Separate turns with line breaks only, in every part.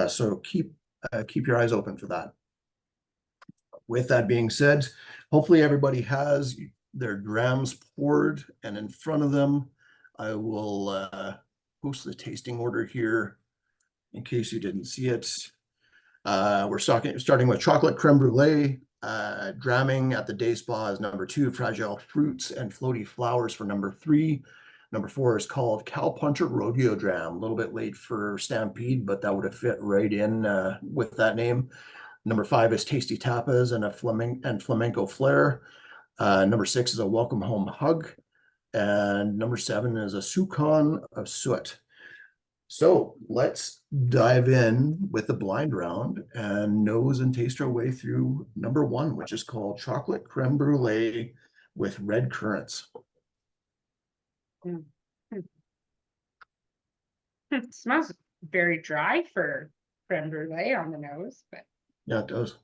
So keep your eyes open for that. With that being said, hopefully everybody has their drams poured, and in front of them, I will post the tasting order here in case you didn't see it. We're starting with chocolate creme brulee, Dramming at the day spa is number 2, fragile fruits and floaty flowers for number 3. Number 4 is called Cowpuncher rodeo dram. A little bit late for Stampede, but that would have fit right in with that name. Number 5 is tasty tapas and a flamenco flair. Number 6 is a welcome home hug, and number 7 is a soupcon of soot. So let's dive in with the blind round and nose and taste our way through number 1, which is called chocolate creme brulee with red currants.
It smells very dry for creme brulee on the nose, but
Yeah, it does.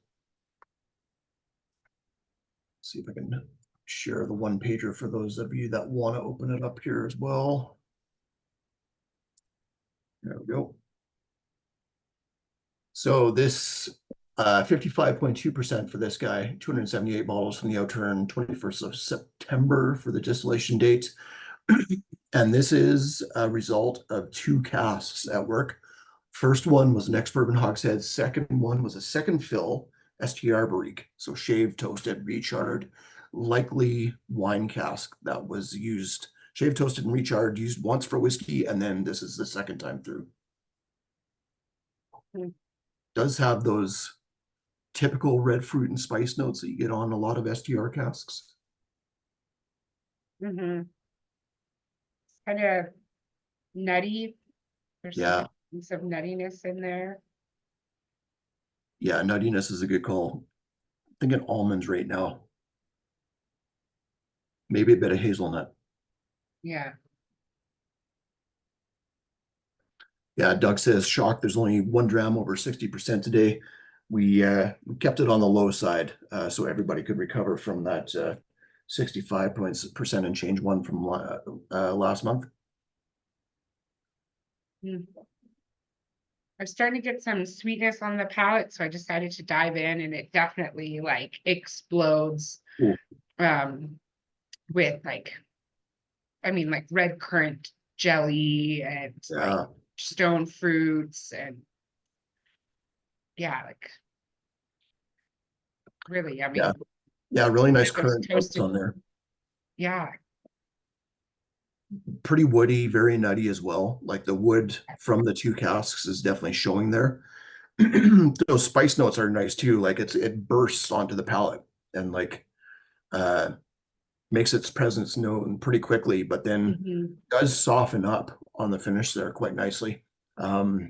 See if I can share the one pager for those of you that want to open it up here as well. There we go. So this 55.2% for this guy, 278 bottles from the Outturn, 21st of September for the distillation date. And this is a result of 2 casks at work. First one was an ex-bourbon hogshead. Second one was a second fill STR barrique. So shaved, toasted, recharred, likely wine cask that was used, shaved, toasted, and recharred, used once for whiskey, and then this is the second time through. Does have those typical red fruit and spice notes that you get on a lot of STR casks.
it's kind of nutty. There's some nuttiness in there.
Yeah, nuttiness is a good call. I'm thinking almonds right now. Maybe a bit of hazelnut.
Yeah.
Yeah, Doug says shocked there's only 1 dram over 60% today. We kept it on the low side so everybody could recover from that 65% and change one from last month.
I was starting to get some sweetness on the palate, so I decided to dive in, and it definitely like explodes.
Ooh.
With like red currant jelly and like stone fruits, and like really yummy.
Yeah, really nice
Like those
currant notes on there.
Yeah.
Pretty woody, very nutty as well. Like the wood from the 2 casks is definitely showing there. Those spice notes are nice too. Like it bursts onto the palate and like makes its presence known pretty quickly, but then does soften up on the finish there quite nicely.
Yeah,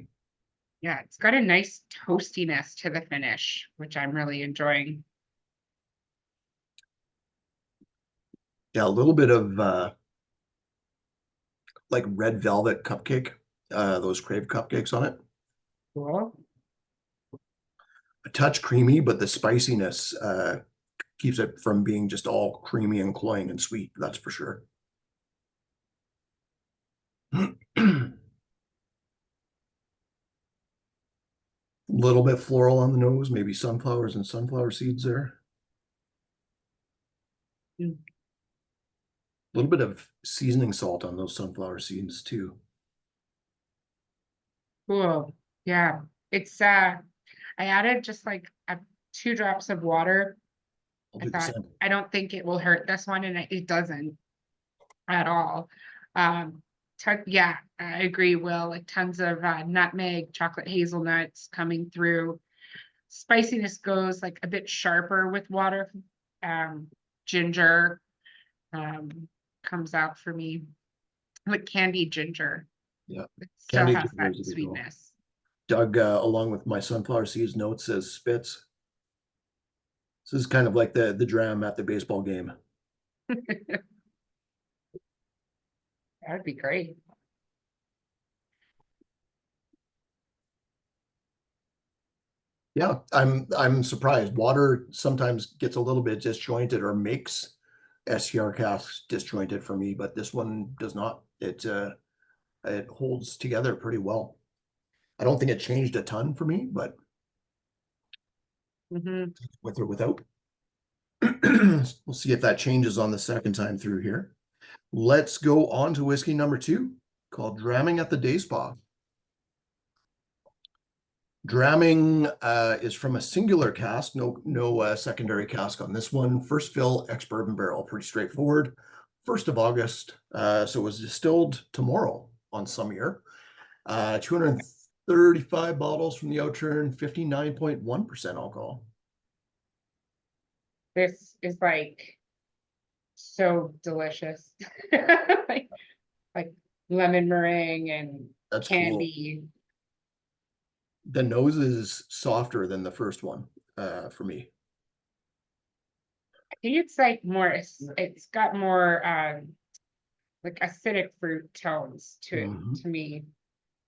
it's got a nice toastiness to the finish, which I'm really enjoying.
Yeah, a little bit of like red velvet cupcake, those Crave cupcakes on it.
Cool.
A touch creamy, but the spiciness keeps it from being just all creamy and cloying and sweet, that's for sure. Little bit floral on the nose, maybe sunflowers and sunflower seeds there. A little bit of seasoning salt on those sunflower seeds too.
Cool. Yeah. It's I added just like 2 drops of water. I don't think it will hurt this one, and it doesn't at all. Yeah, I agree, Will. Like tons of nutmeg, chocolate hazelnuts coming through. Spiciness goes like a bit sharper with water. Ginger comes out for me, like candied ginger.
Yeah,
it still
candied
has that
ginger is a good call.
sweetness.
Doug, along with my sunflower seeds note, says Spitz. This is kind of like the dram at the baseball game.
That would be great.
Yeah, I'm surprised. Water sometimes gets a little bit disjointed or makes STR casks disjointed for me, but this one does not. It holds together pretty well. I don't think it changed a ton for me, but
Mhm.
with or without. We'll see if that changes on the second time through here. Let's go on to whiskey number 2, called Dramming at the Day Spa. Dramming is from a singular cask, no secondary cask on this one. First fill, ex-bourbon barrel, pretty straightforward. 1st of August, so it was distilled tomorrow on some year. 235 bottles from the Outturn, 59.1% alcohol.
This is like so delicious. Like lemon meringue and
That's cool.
candy.
The nose is softer than the first one for me.
I think it's like more, it's got more like acidic fruit tones to it to me.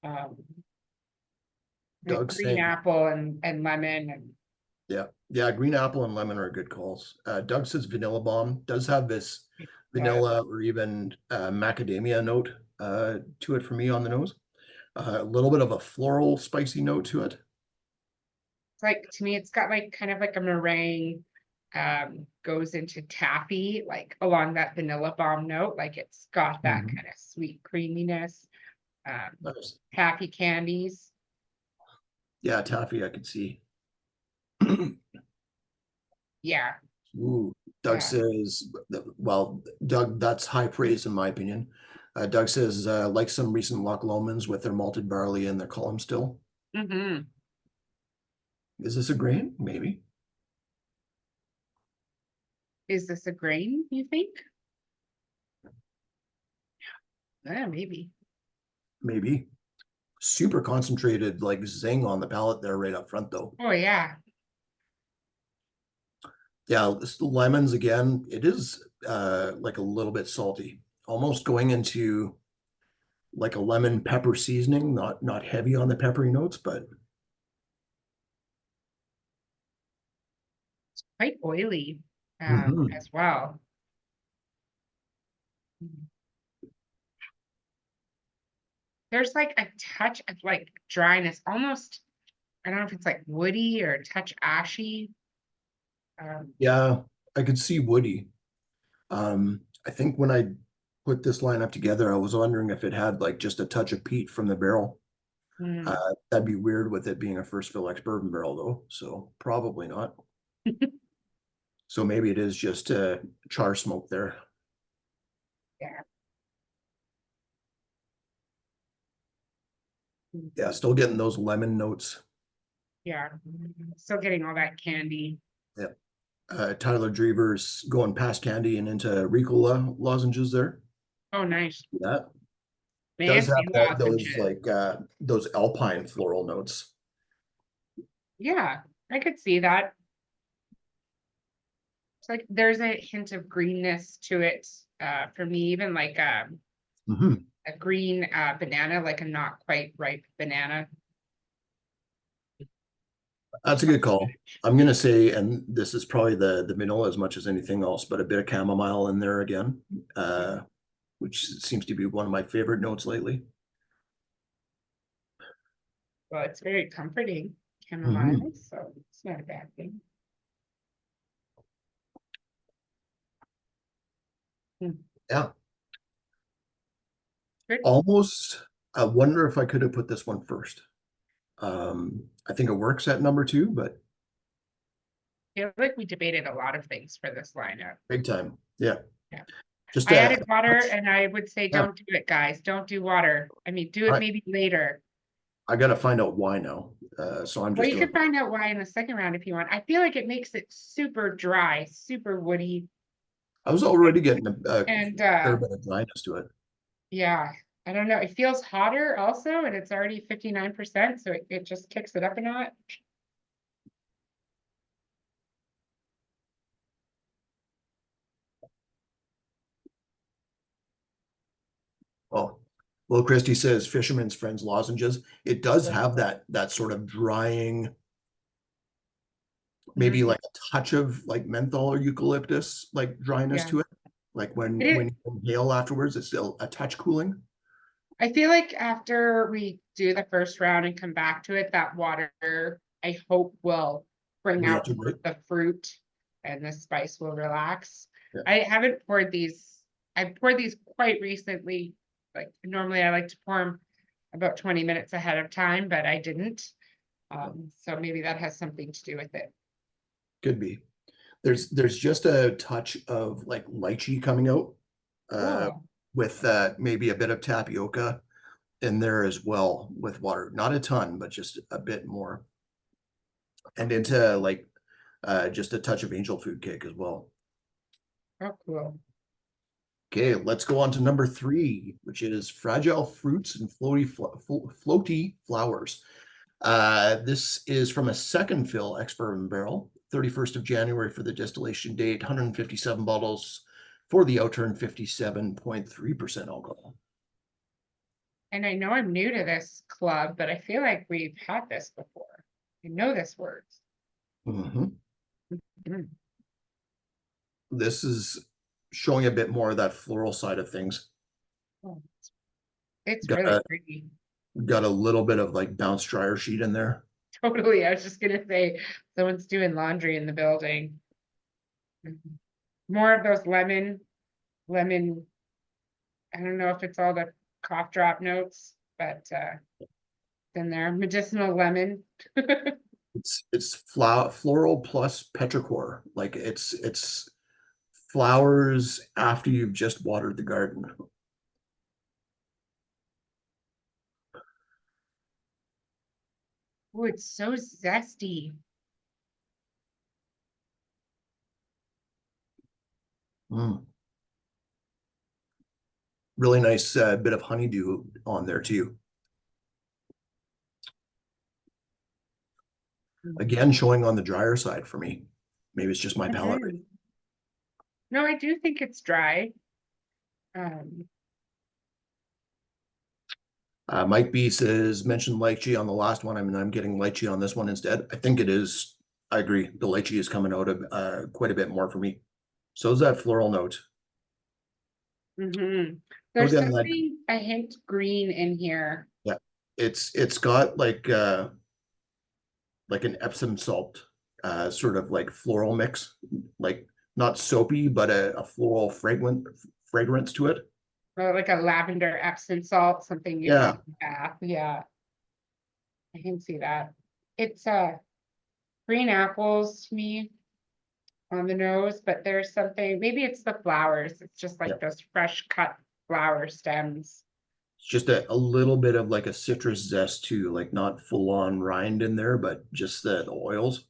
Like
Doug's
green
saying,
apple and lemon and
yeah, green apple and lemon are good calls. Doug says vanilla bomb does have this vanilla or even macadamia note to it for me on the nose. A little bit of a floral spicy note to it.
it's like, to me, it's got like kind of like a meringue, goes into taffy, like along that vanilla bomb note, like it's got that kind of sweet creaminess.
Nice.
Taffy candies.
Yeah, taffy I could see.
Yeah.
Ooh, Doug says, well, Doug, that's high praise in my opinion. Doug says, like some recent Loch Lomans with their malted barley and their column still.
Mm-hmm.
Is this a grain? Maybe.
Is this a grain, you think? Yeah, maybe.
Maybe. Super concentrated, like zing on the palate there right up front though.
Oh yeah.
Yeah, this lemons again, it is like a little bit salty, almost going into like a lemon pepper seasoning, not heavy on the peppery notes, but
It's quite oily
Mhm.
as well. There's like a touch of like dryness, almost, I don't know if it's like woody or a touch ashy.
Yeah, I could see woody. I think when I put this lineup together, I was wondering if it had like just a touch of peat from the barrel.
Mm.
That'd be weird with it being a first fill ex-bourbon barrel though, so probably not. So maybe it is just char smoke there.
Yeah.
Yeah, still getting those lemon notes.
Yeah. Still getting all that candy.
Yeah. Tyler Drever's going past candy and into Ricola lozenges there.
Oh, nice.
That does
Fancy
have those
lozenges.
like those alpine floral notes.
Yeah, I could see that. It's like there's a hint of greenness to it. For me, even like
Mhm.
a green banana, like a not quite ripe banana.
That's a good call. I'm gonna say, and this is probably the vanilla as much as anything else, but a bit of chamomile in there again, which seems to be one of my favorite notes lately.
Well, it's very comforting, chamomile,
Mhm.
so it's not a bad thing.
Yeah,
Good.
almost. I wonder if I could have put this one first. I think it works at number 2, but
I feel like we debated a lot of things for this lineup.
big time. Yeah,
Yeah.
just
I
a
added water
touch.
and I would say,
Yeah.
don't do it, guys. Don't do water. I mean, do
All
it
right.
maybe later.
I gotta find out why now. So I'm
Well,
just
you
doing.
could find out why in the second round if you want. I feel like it makes it super dry, super woody.
I was already getting a
And
fair bit of dryness to it.
yeah, I don't know. It feels hotter also, and it's already 59%, so it just kicks it up a notch.
Oh, well, Christy says Fisherman's Friends lozenges. It does have that sort of drying, maybe like a touch of like menthol or eucalyptus, like dryness
Yeah,
to it. Like when
it is.
you inhale afterwards, it's still a touch cooling.
I feel like after we do the first round and come back to it, that water, I hope will bring out
Reintegrate.
the fruit and the spice will relax.
Yeah.
I haven't poured these, I poured these quite recently. Like normally I like to pour them about 20 minutes ahead of time, but I didn't. So maybe that has something to do with it.
Could be. There's just a touch of like lychee coming out,
Cool.
with maybe a bit of tapioca in there as well with water. Not a ton, but just a bit more. And into like just a touch of angel food cake as well.
Oh, cool.
Okay, let's go on to number 3, which is fragile fruits and floaty flowers. This is from a second fill ex-bourbon barrel, 31st of January for the distillation date, 157 bottles for the Outturn, 57.3% alcohol.
And I know I'm new to this club, but I feel like we've had this before. I know this word.
Mhm.
Mm.
This is showing a bit more of that floral side of things.
Oh, it's
Got
really
a,
pretty.
got a little bit of like bounce dryer sheet in there.
Totally. I was just gonna say someone's doing laundry in the building. Mhm. More of those lemon. I don't know if it's all the cough drop notes, but in there, medicinal lemon.
It's floral plus petrichor. Like it's flowers after you've just watered the garden.
Oh, it's so zesty.
Mm. Really nice bit of honeydew on there too. Again, showing on the drier side for me. Maybe it's just my palate.
Mhm. No, I do think it's dry. Um,
Mike B says mentioned lychee on the last one. I mean, I'm getting lychee on this one instead. I think it is. I agree. The lychee is coming out of quite a bit more for me. So is that floral note.
mhm.
So
There's
again, that
something a hint green in here.
yeah, it's got like an Epsom salt, sort of like floral mix, like not soapy, but a floral fragrance to it.
Or like a lavender Epsom salt, something you'd
Yeah,
want in the bath. Yeah, I can see that. It's green apples to me on the nose, but there's something, maybe it's the flowers. It's just
yeah.
like those fresh cut flower stems.
It's just a little bit of like a citrus zest too, like not full on rind in there, but just the oils.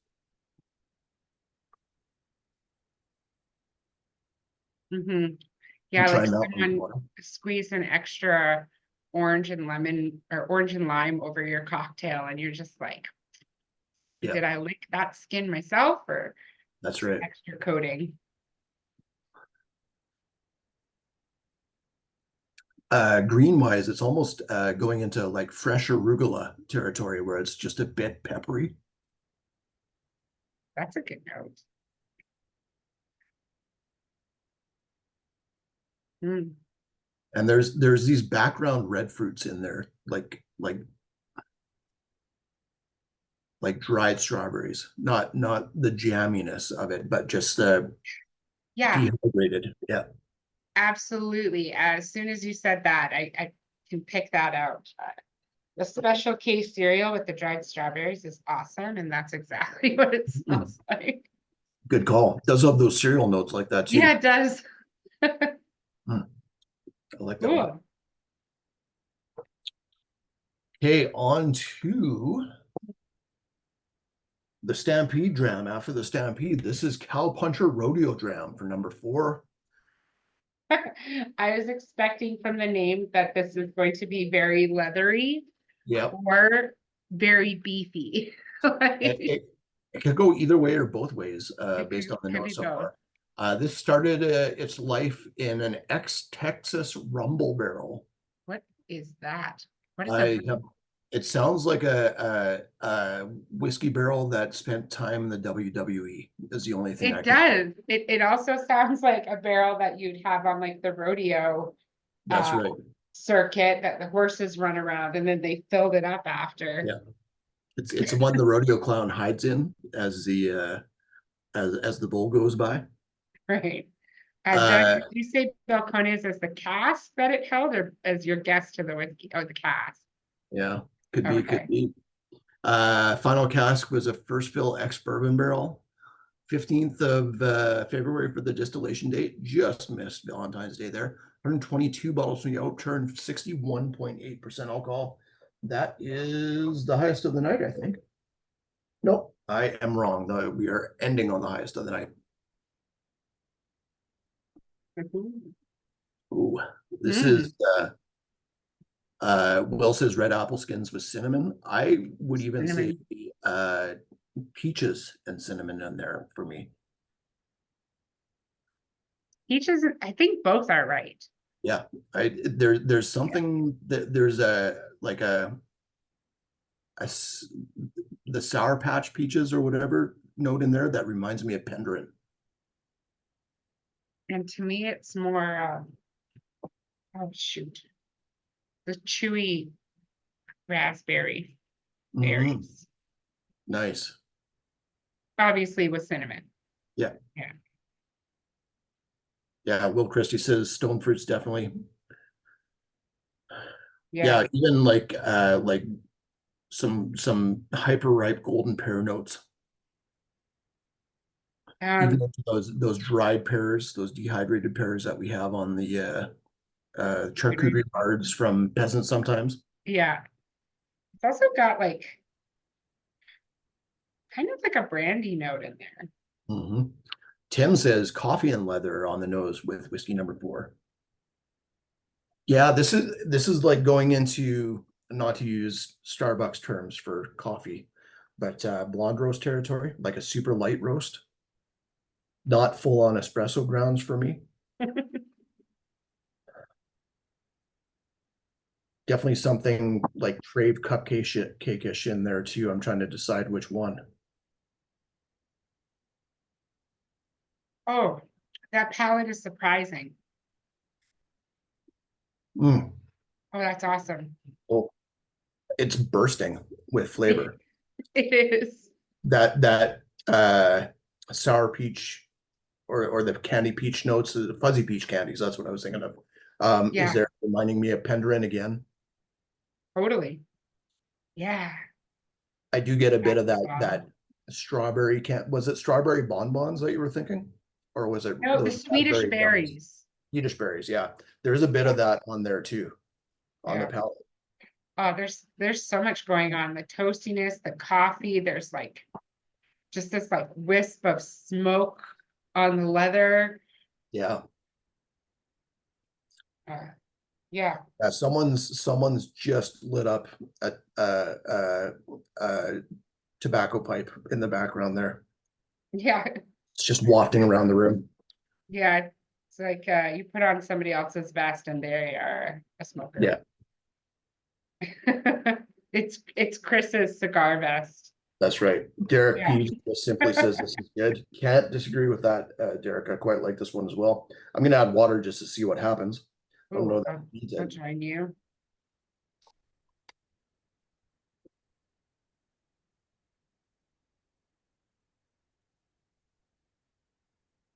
Hmm.
I'm
Yeah, like
trying that one
someone
tomorrow.
squeeze an extra orange and lemon or orange and lime over your cocktail, and you're just like,
Yeah,
did I lick that skin myself or
that's right.
extra coating?
Green wise, it's almost going into like fresh arugula territory where it's just a bit peppery.
That's a good note. Mm.
And there's these background red fruits in there, like dried strawberries, not the jamminess of it, but just the
Yeah,
dehydrated. Yeah.
absolutely. As soon as you said that, I can pick that out. The special case cereal with the dried strawberries is awesome, and that's exactly what it
Mm,
smells like.
good call. Does have those cereal notes like that
Yeah,
too.
it does.
Mm, I like that one.
Cool.
Okay, on to the Stampede Dram. After the Stampede, this is Cowpuncher Rodeo Dram for number 4.
I was expecting from the name that this is going to be very leathery
Yep.
or very beefy.
It,
Like,
it, it could go either way or both ways,
it
based on the
could be
notes so
both.
far. This started its life in an ex-Texas rumble barrel.
What is that? What is a
I have, it sounds like a whiskey barrel that spent time in the WWE is the only thing I
It
can.
does. It also sounds like a barrel that you'd have on like the rodeo.
That's
Uh,
right.
circuit that the horses run around, and then they filled it up after.
Yeah. It's the one the rodeo clown hides in as the as the bull goes by.
Right. Doug,
Uh
did you say balcones as the cask that it held, or as your guest to the whiskey? Oh, the cask.
yeah, could be, could
Okay.
be. Final cask was a first fill ex bourbon barrel. 15th of February for the distillation date. Just missed Valentine's Day there. 122 bottles from the Outturn, 61.8% alcohol. That is the highest of the night, I think. Nope, I am wrong. Though we are ending on the highest of the night.
Mhm.
Ooh, this
Mm,
is Will says red apple skins with cinnamon. I would even say
cinnamon.
peaches and cinnamon in there for me.
Peaches, I think both are right.
Yeah, there's something that there's a like a the Sour Patch peaches or whatever note in there that reminds me of Pendrin.
And to me, it's more, oh shoot, the chewy raspberry
Mhm.
berries,
Nice.
obviously with cinnamon.
Yeah.
Yeah.
Yeah, Will Christie says stone fruits definitely.
Yeah.
Yeah, even like some hyper ripe golden pear notes. Even
Um,
those dried pears, those dehydrated pears that we have on the charcuterie cards from peasants sometimes.
yeah. It's also got like kind of like a brandy note in there.
Mhm. Tim says coffee and leather on the nose with whiskey number 4. Yeah, this is like going into, not to use Starbucks terms for coffee, but blonde roast territory, like a super light roast, not full on espresso grounds for me. Definitely something like Trave cakeish in there too. I'm trying to decide which one.
Oh, that palette is surprising.
Mm.
Oh, that's awesome.
Oh, it's bursting with flavor.
It is.
That sour peach or the candy peach notes, the fuzzy peach candies, that's what I was thinking of. Is
Yeah,
there reminding me of Pendrin again?
totally. Yeah.
I do get a bit of
That's
that strawberry can was it strawberry bonbons that you were thinking? Or was it
No, the
those
Swedish
raspberry gummies?
berries.
Swedish berries, yeah. There's a bit of that on there too, on the
Yeah.
palate.
Oh, there's so much going on. The toastiness, the coffee, there's like just this like wisp of smoke on the leather.
Yeah.
Uh, yeah.
Someone's just lit up a tobacco pipe in the background there.
Yeah.
It's just wafting around the room.
Yeah. It's like you put on somebody else's vest and they are a smoker.
Yeah,
It's Chris's cigar vest.
that's right. Derek
Yeah.
P just simply says this is good. Can't disagree with that, Derek. I quite like this one as well. I'm gonna add water just to see what happens. I don't
Oh,
know that needs
I'll
it.
join you.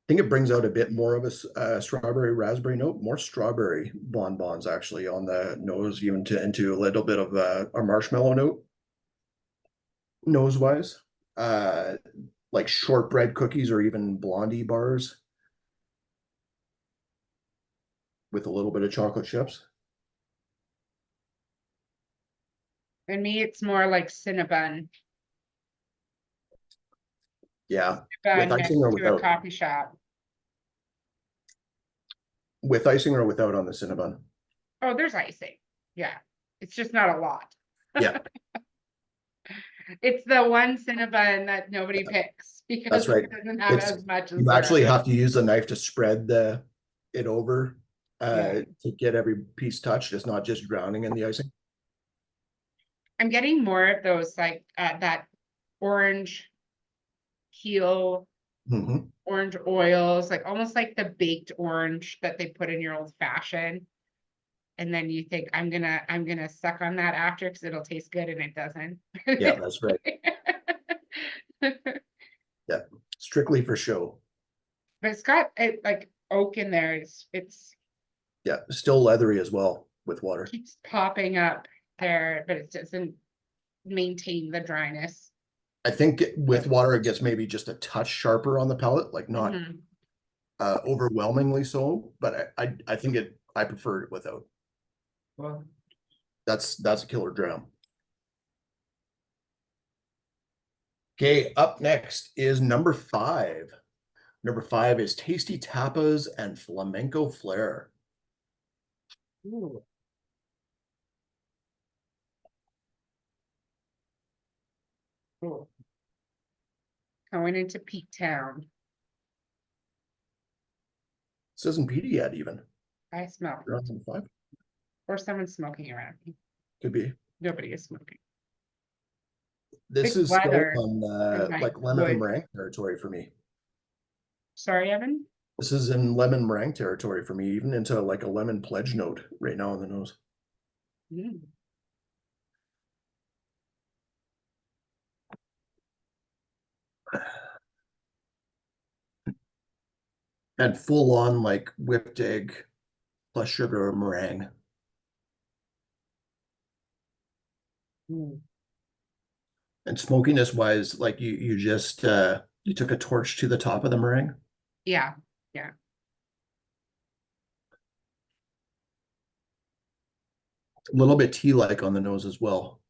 I think it brings out a bit more of a strawberry raspberry note, more strawberry bonbons actually on the nose, even to into a little bit of a marshmallow note nose wise. Uh, like shortbread cookies or even blondie bars with a little bit of chocolate chips.
And me, it's more like Cinnabon.
Yeah, with
Cinnabon
icing
next
or
to a
without.
coffee shop.
With icing or without on the Cinnabon.
Oh, there's icing. Yeah. It's just not a lot.
Yeah,
It's the one Cinnabon that nobody picks because
that's right.
it doesn't have
It's
as much as
you
the rest.
actually have to use the knife to spread it over
Yeah.
to get every piece touched. It's not just drowning in the icing.
I'm getting more of those like that orange peel,
Mhm.
orange oils, like almost like the baked orange that they put in your old fashioned. and then you think I'm gonna suck on that after because it'll taste good and it doesn't.
Yeah, that's right. Yeah, strictly for show.
But it's got it like oak in there. It's
Yeah, still leathery as well with water.
keeps popping up there, but it doesn't maintain the dryness.
I think with water it gets maybe just a touch sharper on the palate, like not
Mhm.
overwhelmingly so, but I think I prefer it without.
Well,
That's a killer dram. Okay, up next is number 5. Number 5 is Tasty Tapas and Flamenco Flair.
ooh. Ooh. Going into Peak Town.
This isn't peaty yet even.
I smell
You're on number 5?
or someone smoking around me.
Could be.
Nobody is smoking.
This
Big
is still
weather
on
and like
like lemon and
wood.
meringue territory for me.
Sorry, Evan.
This is in lemon meringue territory for me, even into like a lemon pledge note right now on the nose.
Mm.
And full on like whipped egg plus sugar meringue.
Mm.
And smokiness wise, like you just you took a torch to the top of the meringue.
Yeah, yeah.
A little bit tea-like on the nose as well.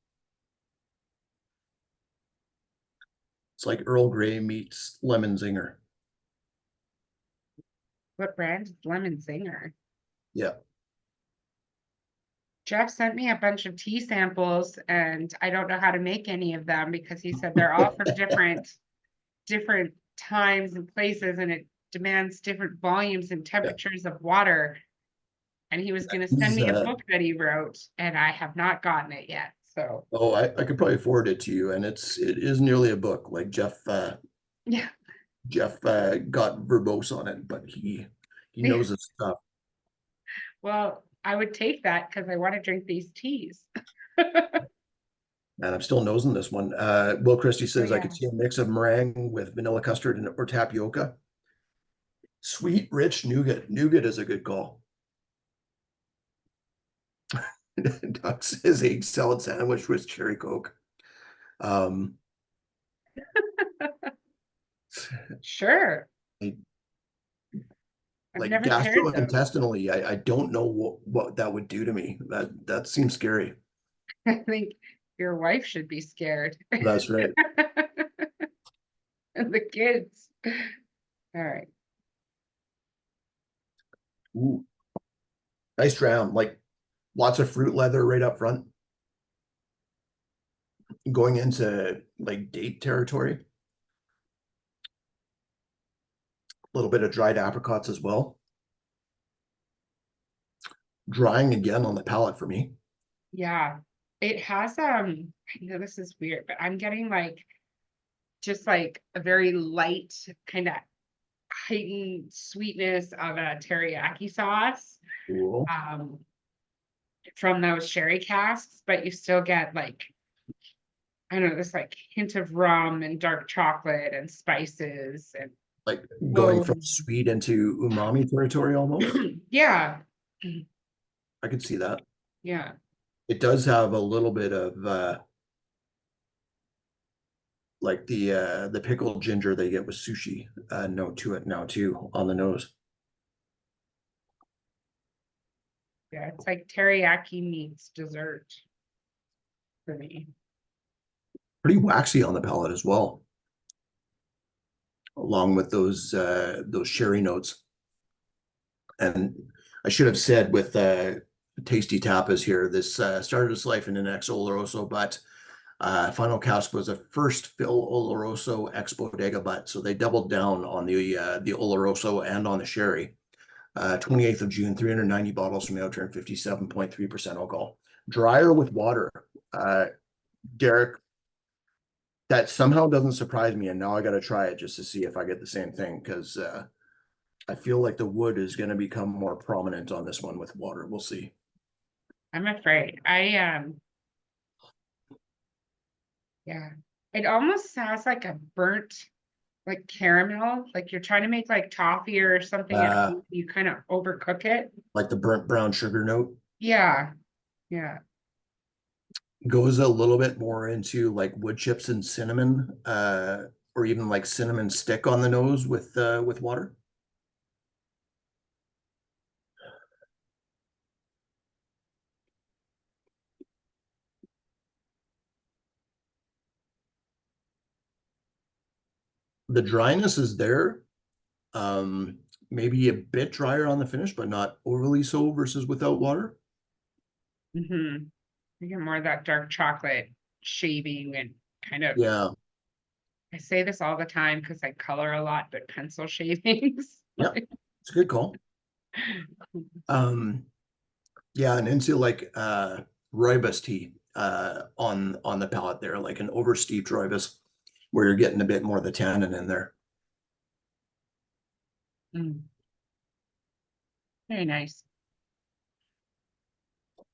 It's like Earl Grey meets lemon zinger.
What brand is Lemon Zinger?
Yeah.
Jeff sent me a bunch of tea samples and I don't know how to make any of them because he said they're all from different times and places and it demands different volumes and temperatures of water. And he was going to send me a book that he wrote and I have not gotten it yet. So,
Oh, I could probably forward it to you, and it is nearly a book. Like
yeah.
Jeff got verbose on it, but he knows his stuff.
Well, I would take that because I want to drink these teas.
And I'm still nosing this one. Will Christie says I
yeah.
could see a mix of meringue with vanilla custard and or tapioca. Sweet, rich nougat. Nougat is a good call. Doug says egg salad sandwich with cherry coke.
Sure.
I-
I've
like
never paired them.
gastrointestinally, I don't know what that would do to me. That seems scary.
I think your wife should be scared.
That's right.
And the kids. All right.
Ooh, nice dram. Like lots of fruit leather right up front. Going into like date territory. A little bit of dried apricots as well. Drying again on the palate for me.
Yeah. It has I know this is weird, but I'm getting like just like a very light kind of heightened sweetness of a teriyaki sauce.
Cool.
From those sherry casks, but you still get like I don't know, this like hint of rum and dark chocolate and spices and
Like going from sweet into umami territory almost.
yeah.
I could see that.
Yeah.
It does have a little bit of like the pickled ginger they get with sushi note to it now too on the nose.
Yeah, it's like teriyaki meets dessert for me.
Pretty waxy on the palate as well, along with those sherry notes. And I should have said with Tasty Tapas here, this started its life in an ex Oloroso, but Final Cask was a first fill Oloroso ex Bodega butt, so they doubled down on the Oloroso and on the sherry. 28th of June, 390 bottles from the Outturn, 57.3% alcohol. Drier with water. Derek, that somehow doesn't surprise me, and now I got to try it just to see if I get the same thing, because I feel like the wood is going to become more prominent on this one with water. We'll see.
I'm afraid. Yeah. It almost sounds like a burnt, like caramel, like you're trying to make like toffee or something at home, you kind of overcook it.
Like the burnt brown sugar note.
Yeah. Yeah.
Goes a little bit more into like wood chips and cinnamon, or even like cinnamon stick on the nose with water. The dryness is there. Maybe a bit drier on the finish, but not overly so versus without water.
Mm-hmm. You get more of that dark chocolate shaving and kind of,
Yeah,
I say this all the time because I color a lot, but pencil shavings.
yeah, it's a good call. Yeah, and into like rooibos tea on the palate there, like an oversteeped rooibos, where you're getting a bit more of the tannin in there.
Mm, very nice.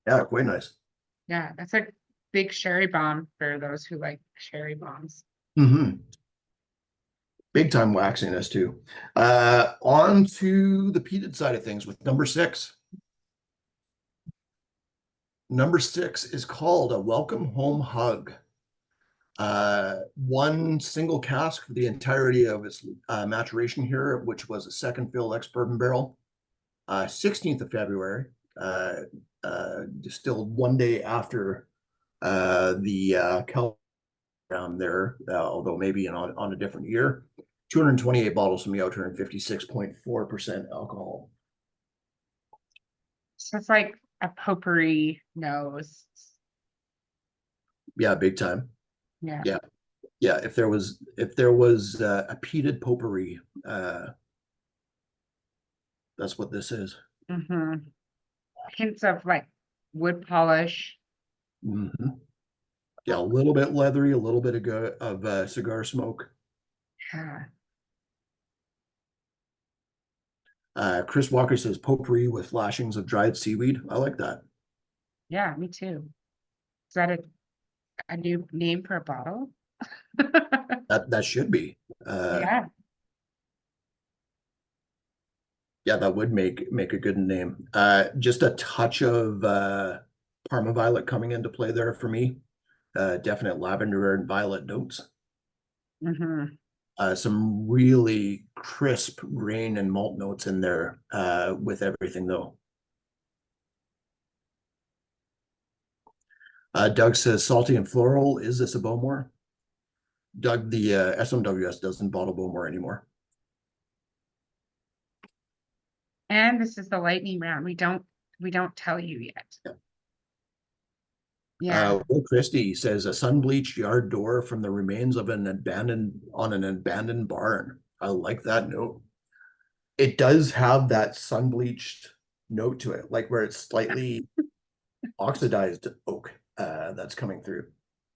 Yeah, quite nice.
Yeah, that's a big sherry bomb for those who like sherry bombs.
Mm-hmm. Big time waxiness too. On to the peated side of things with number 6. Number 6 is called a welcome home hug. One single cask for the entirety of its maturation here, which was a second fill ex-bourbon barrel. 16th of February, distilled one day after the Cal around there, although maybe on a different year. 228 bottles from the Outturn, 56.4% alcohol.
So it's like a potpourri nose.
Yeah, big time.
Yeah.
Yeah, yeah. If there was a peated potpourri, that's what this is.
Mm-hmm. Hints of like wood polish.
Mm-hmm. Yeah, a little bit leathery, a little bit of cigar smoke.
Yeah.
Chris Walker says potpourri with lashings of dried seaweed. I like that.
Yeah, me too. Is that a new name for a bottle?
That should be.
Yeah.
Yeah, that would make a good name. Just a touch of Parma violet coming into play there for me. Definite lavender and violet notes.
Mm-hmm.
Some really crisp grain and malt notes in there with everything though. Doug says salty and floral. Is this a Bowmore? Doug, the SMWS doesn't bottle Bowmore anymore.
And this is the lightning round. We don't tell you yet.
Yeah.
Yeah.
Will Christie says a sun-bleached yard door from the remains of an abandoned barn. I like that note. It does have that sun-bleached note to it, like where it's slightly oxidized oak that's coming through.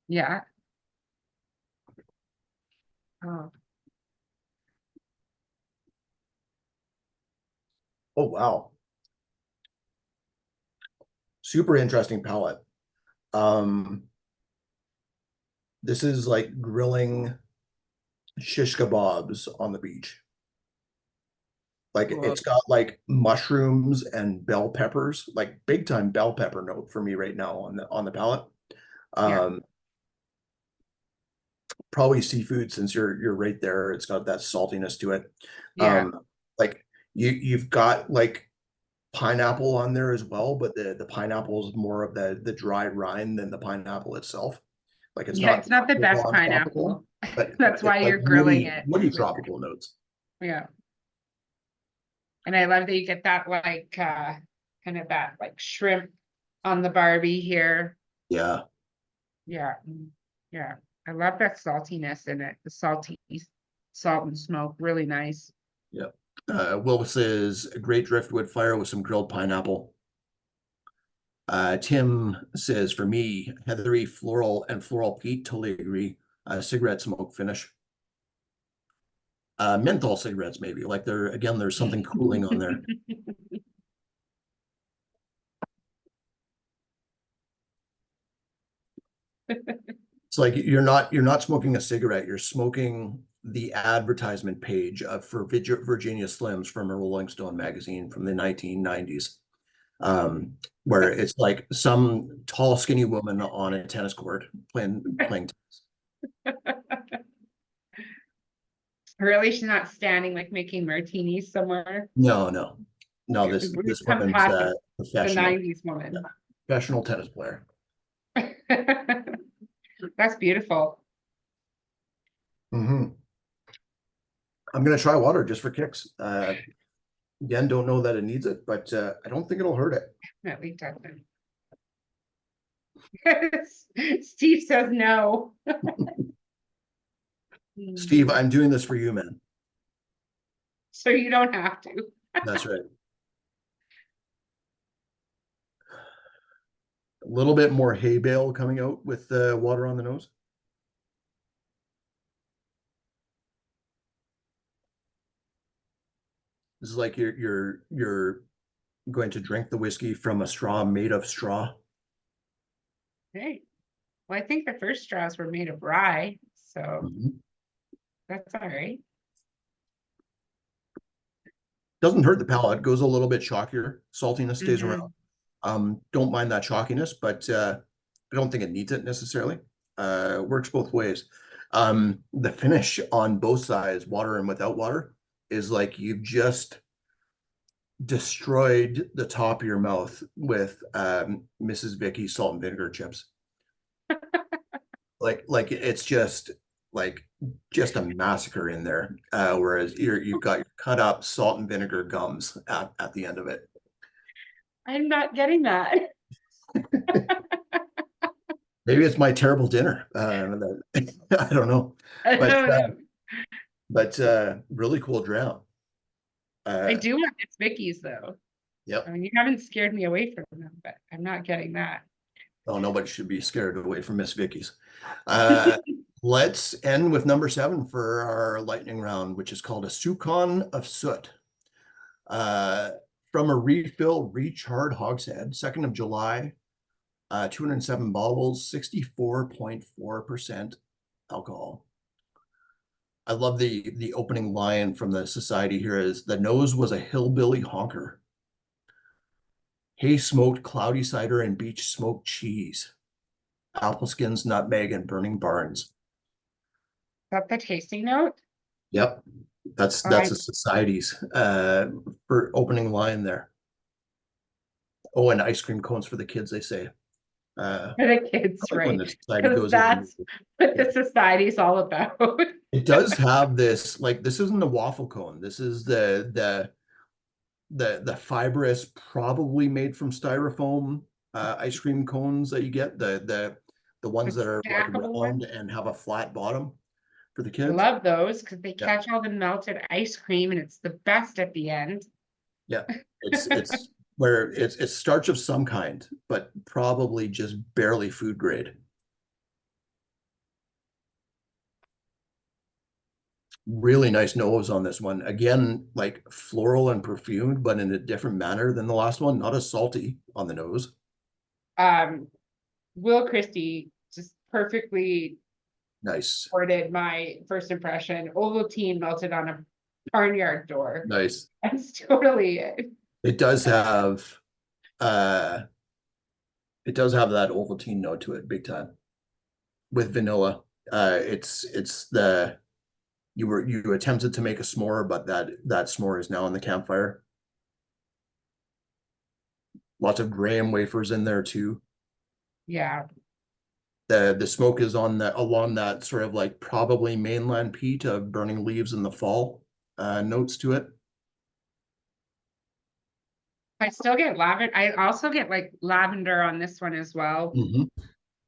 Yeah. Oh,
Oh wow. Super interesting palette. This is like grilling shish kebabs on the beach. Like
cool.
it's got like mushrooms and bell peppers, like big time bell pepper note for me right now on the palate.
Yeah.
Probably seafood since you're right there. It's got that saltiness to it.
Yeah.
Like you've got like pineapple on there as well, but the pineapple is more of the dry rind than the pineapple itself. Like it's
Yeah,
not
it's not the best
tropical,
pineapple.
but
That's why
like
you're grilling
woody,
it.
woody tropical notes.
Yeah. And I love that you get that like kind of that like shrimp on the Barbie here.
Yeah.
Yeah. Yeah. I love that saltiness in it. The salty salt and smoke. Really nice.
Yeah. Will says a great driftwood fire with some grilled pineapple. Tim says for me, heathery floral and floral peat, totally agree. Cigarette smoke finish. Menthol cigarettes, maybe. Like there's something cooling on there. It's like you're not smoking a cigarette, you're smoking the advertisement page for Virginia Slims from a Rolling Stone magazine from the 1990s. Where it's like some tall, skinny woman on a tennis court playing tennis.
Really, she's not standing like making martinis somewhere.
No,
We've
this
come
woman's
past the
professional
90s woman.
professional tennis player.
That's beautiful.
I'm gonna try water just for kicks. Again, don't know that it needs it, but I don't think it'll hurt it.
Definitely doesn't. Steve says no.
Steve, I'm doing this for you, man.
So you don't have to.
That's right. A little bit more hay bale coming out with the water on the nose. This is like you're going to drink the whiskey from a straw made of straw.
Hey, well, I think the first straws were made of rye, so that's all right.
Doesn't hurt the palate. Goes a little bit chalkier. Saltiness stays around. Don't mind that chalkiness, but I don't think it needs it necessarily. Works both ways. The finish on both sides, water and without water, is like you've just destroyed the top of your mouth with Mrs. Vicky's salt and vinegar chips. like it's just a massacre in there. Whereas you've got your cut up salt and vinegar gums at the end of it.
I'm not getting that.
Maybe it's my terrible dinner. I don't know. But really cool dram.
I do want Miss Vicky's though.
Yep.
I mean, you haven't scared me away from them, but I'm not getting that.
Oh, nobody should be scared away from Miss Vicky's. Let's end with number 7 for our lightning round, which is called a soupcon of soot. From a refill recharred hogshead, 2nd of July, 207 bottles, 64.4% alcohol. I love the opening line from the society here is the nose was a hillbilly honker. Hay smoked cloudy cider and beach smoked cheese. Apple skins, nutmeg, and burning barns.
Is that the tasting note?
Yep. That's the society's for opening line there. Oh, and ice cream cones for the kids, they say.
For the kids, right?
Because
that's what the society's all about.
It does have this, like, this isn't a waffle cone. This is the fibrous, probably made from styrofoam ice cream cones that you get. The ones that are like round and have a flat bottom for the kids.
I love those because they catch all the melted ice cream and it's the best at the end.
Yeah, it's where it's starch of some kind, but probably just barely food grade. Really nice nose on this one. Again, like floral and perfumed, but in a different manner than the last one. Not as salty on the nose.
Will Christie just perfectly
nice
worded my first impression. Ovaltine melted on a barnyard door.
Nice.
That's totally it.
It does have that Ovaltine note to it, big time. With vanilla. You attempted to make a s'more, but that s'more is now on the campfire. Lots of graham wafers in there too.
Yeah.
The smoke is along that sort of like probably mainland peat of burning leaves in the fall notes to it.
I still get lavender. I also get like lavender on this one as well.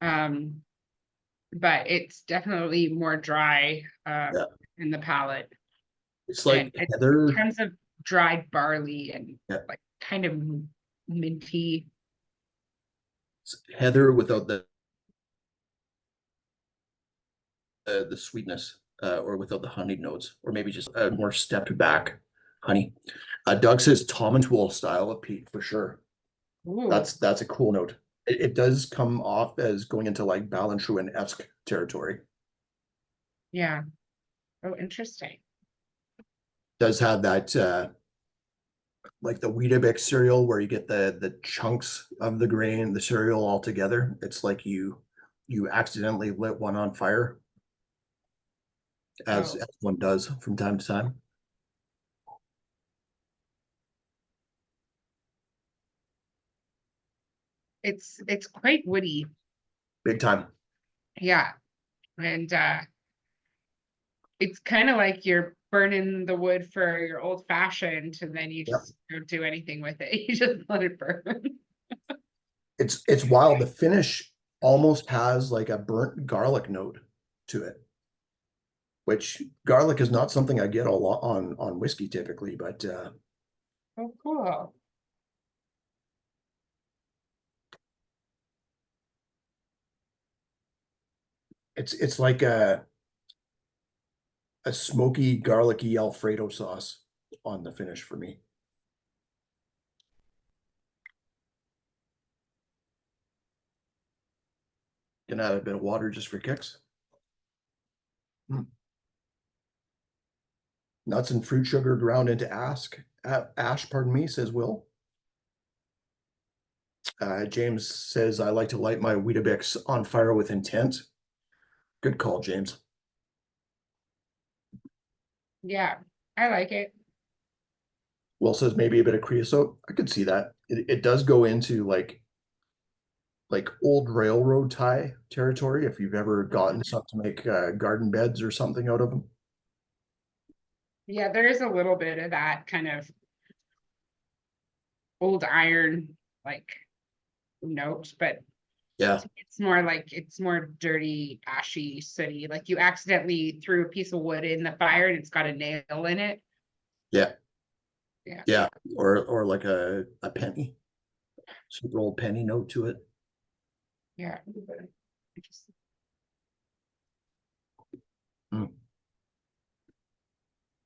But it's definitely more dry in the palate.
It's like heather.
Tons of dried barley and like kind of minty.
It's heather without the sweetness or without the honey notes, or maybe just a more stepped back honey. Doug says Tom and Tool style of peat for sure.
Ooh.
That's a cool note. It does come off as going into like Balanchuan-esque territory.
Yeah. Oh, interesting.
Does have that like the Weetabix cereal where you get the chunks of the grain, the cereal all together. It's like you accidentally lit one on fire, as
Oh,
one does from time to time.
it's quite woody.
Big time.
Yeah. And it's kind of like you're burning the wood for your old fashioned, and then you
Yep.
just don't do anything with it. You just let it burn.
It's wild. The finish almost has like a burnt garlic note to it, which garlic is not something I get a lot on whiskey typically, but
Oh, cool.
it's like a smoky, garlicky Alfredo sauce on the finish for me. Gonna add a bit of water just for kicks. Nuts and fruit sugar ground into ash, pardon me, says Will. James says, I like to light my Weetabix on fire with intent. Good call, James.
Yeah, I like it.
Will says maybe a bit of creosote. I could see that. It does go into like old railroad tie territory if you've ever gotten something to make garden beds or something out of them.
Yeah, there is a little bit of that kind of old iron like note, but
Yeah,
it's more like it's more dirty, ashy, sooty. Like you accidentally threw a piece of wood in the fire and it's got a nail in it.
yeah,
Yeah.
yeah. Or like a penny, super old penny note to it.
Yeah.
A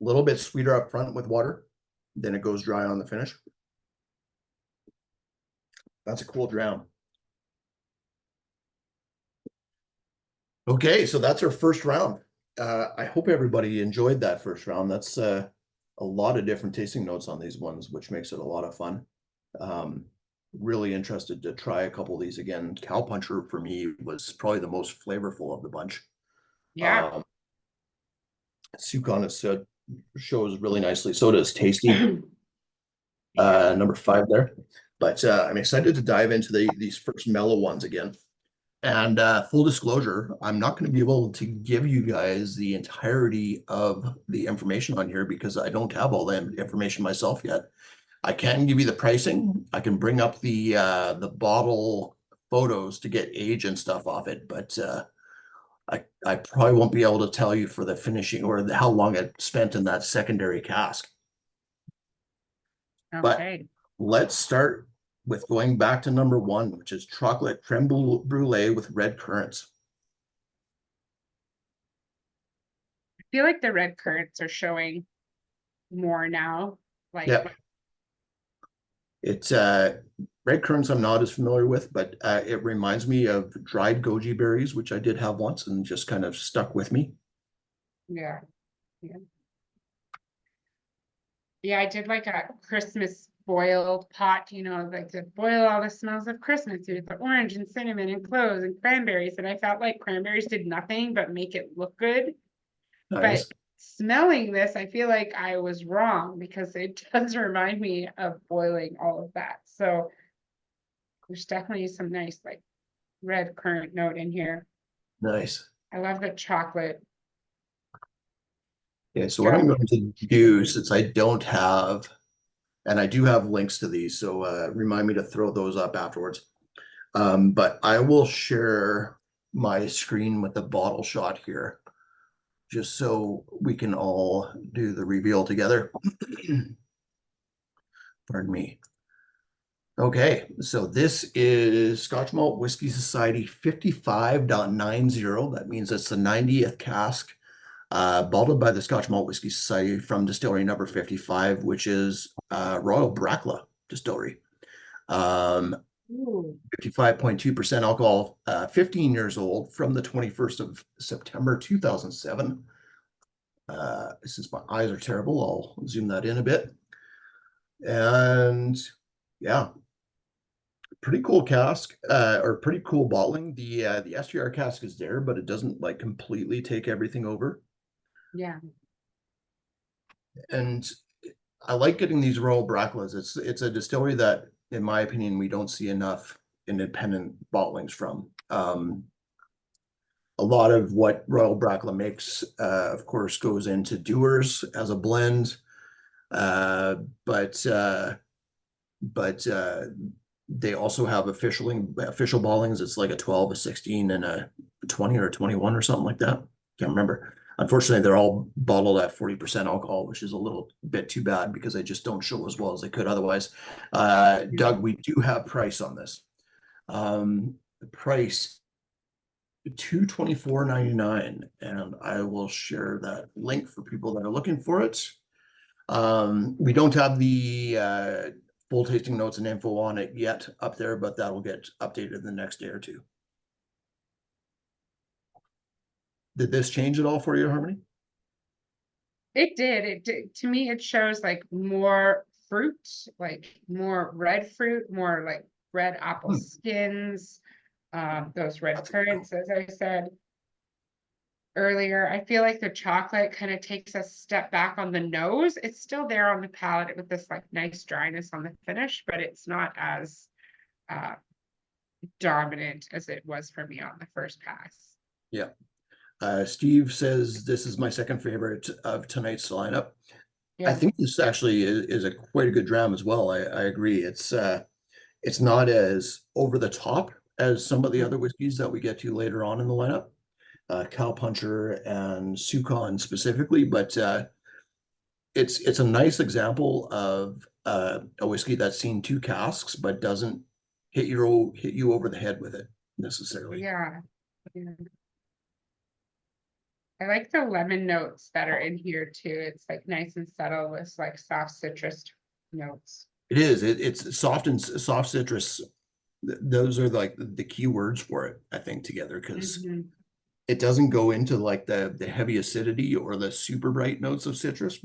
little bit sweeter up front with water, then it goes dry on the finish. That's a cool dram. Okay, so that's our first round. I hope everybody enjoyed that first round. That's a lot of different tasting notes on these ones, which makes it a lot of fun. Really interested to try a couple of these again. Cowpuncher for me was probably the most flavorful of the bunch.
Yeah.
Soupcon is shows really nicely. So does Tasty,
Yeah.
number 5 there. But I'm excited to dive into these first mellow ones again. And full disclosure, I'm not going to be able to give you guys the entirety of the information on here because I don't have all the information myself yet. I can give you the pricing. I can bring up the bottle photos to get age and stuff off it, but I probably won't be able to tell you for the finishing or how long it spent in that secondary cask. But
Okay.
let's start with going back to number 1, which is chocolate creme brulee with red currants.
I feel like the red currants are showing more now. Like,
Yeah, it's red currants I'm not as familiar with, but it reminds me of dried goji berries, which I did have once and just kind of stuck with me.
yeah. Yeah. Yeah, I did like a Christmas boiled pot, like to boil all the smells of Christmas with the orange and cinnamon and cloves and cranberries. And I felt like cranberries did nothing but make it look good. But
Nice.
smelling this, I feel like I was wrong because it does remind me of boiling all of that. So there's definitely some nice like red currant note in here.
Nice.
I love the chocolate.
Yeah, so what I'm
Drum.
going to do, since I don't have, and I do have links to these, so remind me to throw those up afterwards. But I will share my screen with the bottle shot here, just so we can all do the reveal together. Pardon me. Okay, so this is Scotch Malt Whiskey Society 55.90. That means it's the 90th cask, bottled by the Scotch Malt Whiskey Society from distillery number 55, which is Royal Brackla Distillery.
Ooh.
55.2% alcohol, 15 years old, from the 21st of September 2007. Since my eyes are terrible, I'll zoom that in a bit. And yeah, pretty cool cask, or pretty cool bottling. The SGR cask is there, but it doesn't like completely take everything over.
Yeah.
And I like getting these Royal Brackelas. It's a distillery that, in my opinion, we don't see enough independent bottlings from. A lot of what Royal Brackela makes, of course, goes into Dewars as a blend, uh, but they also have official bottlings. It's like a 12, a 16, and a 20 or a 21 or something like that. Can't remember. Unfortunately, they're all bottled at 40% alcohol, which is a little bit too bad because they just don't show as well as they could otherwise. Doug, we do have price on this. The price $224.99, and I will share that link for people that are looking for it. We don't have the full tasting notes and info on it yet up there, but that'll get updated the next day or two. Did this change at all for you, Harmony?
It did. It did. To me, it shows like more fruit, like more red fruit, more like red apple skins, those red currants, as I said earlier. I feel like the chocolate kind of takes a step back on the nose. It's still there on the palate with this like nice dryness on the finish, but it's not as dominant as it was for me on the first pass.
Yeah. Steve says this is my second favorite of tonight's lineup.
Yeah.
I think this actually is a quite a good dram as well. I agree. It's not as over the top as some of the other whiskeys that we get to later on in the lineup, Cowpuncher and Soupcon specifically, but it's a nice example of a whiskey that's seen two casks but doesn't hit you over the head with it necessarily.
Yeah. I like the lemon notes that are in here too. It's like nice and subtle with like soft citrus notes.
It is. It's soft and soft citrus. Those are like the key words for it, I think, together, because it doesn't go into like the heavy acidity or the super bright notes of citrus,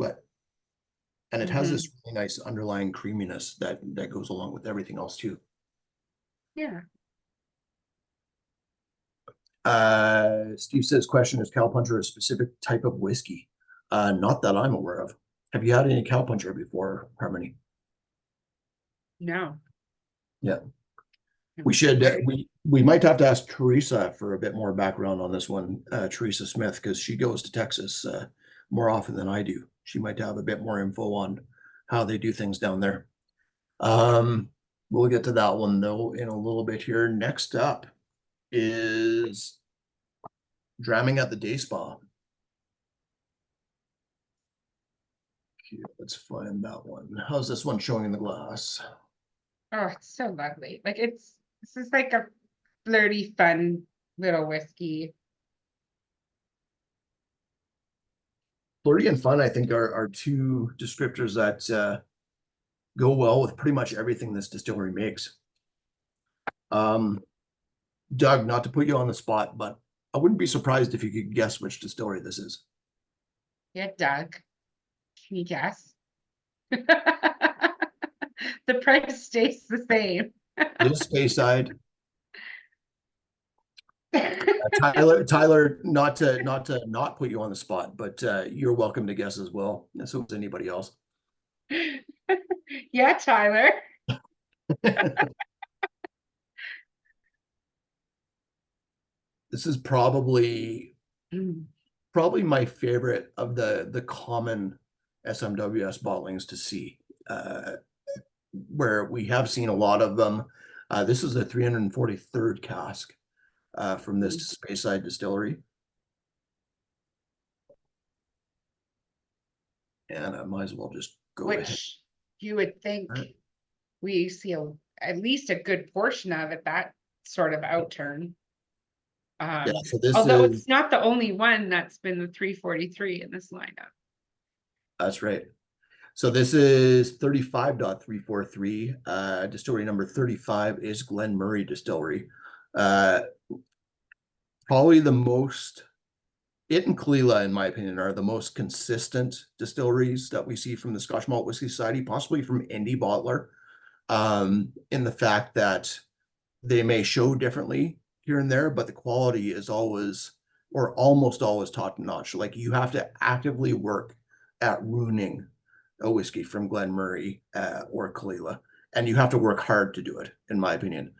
and it has this really nice underlying creaminess that goes along with everything else too.
Yeah.
Steve says, question, is Cowpuncher a specific type of whiskey? Not that I'm aware of. Have you had any Cowpuncher before, Harmony?
No.
Yeah. We should, we might have to ask Teresa for a bit more background on this one, Teresa Smith, because she goes to Texas more often than I do. She might have a bit more info on how they do things down there. We'll get to that one though in a little bit here. Next up is Dramming at the Day Spa. Okay, let's find that one. How's this one showing in the glass?
Oh, it's so lovely. Like this is like a flirty, fun little whiskey.
Flirty and fun, I think, are two descriptors that go well with pretty much everything this distillery makes. Doug, not to put you on the spot, but I wouldn't be surprised if you could guess which distillery this is.
Yeah, Doug. Can you guess? The price stays the same.
It is Speyside. Tyler, not to not put you on the spot, but you're welcome to guess as well. So is anybody else.
Yeah, Tyler.
This is probably my favorite of the common SMWS bottlings to see, where we have seen a lot of them. This is the 343rd cask from this Speyside distillery. And I might as well just go ahead.
Which you would think we see at least a good portion of it, that sort of outturn.
Yeah, so this
although
is,
it's not the only one that's been the 343 in this lineup.
that's right. So this is 35.343. Distillery number 35 is Glen Murray Distillery. Probably the most, it and Kalila, in my opinion, are the most consistent distilleries that we see from the Scotch Malt Whisky Society, possibly from Indie Bottler, in the fact that they may show differently here and there, but the quality is always, or almost always, top notch. Like you have to actively work at ruining a whiskey from Glen Murray or Kalila, and you have to work hard to do it, in my opinion.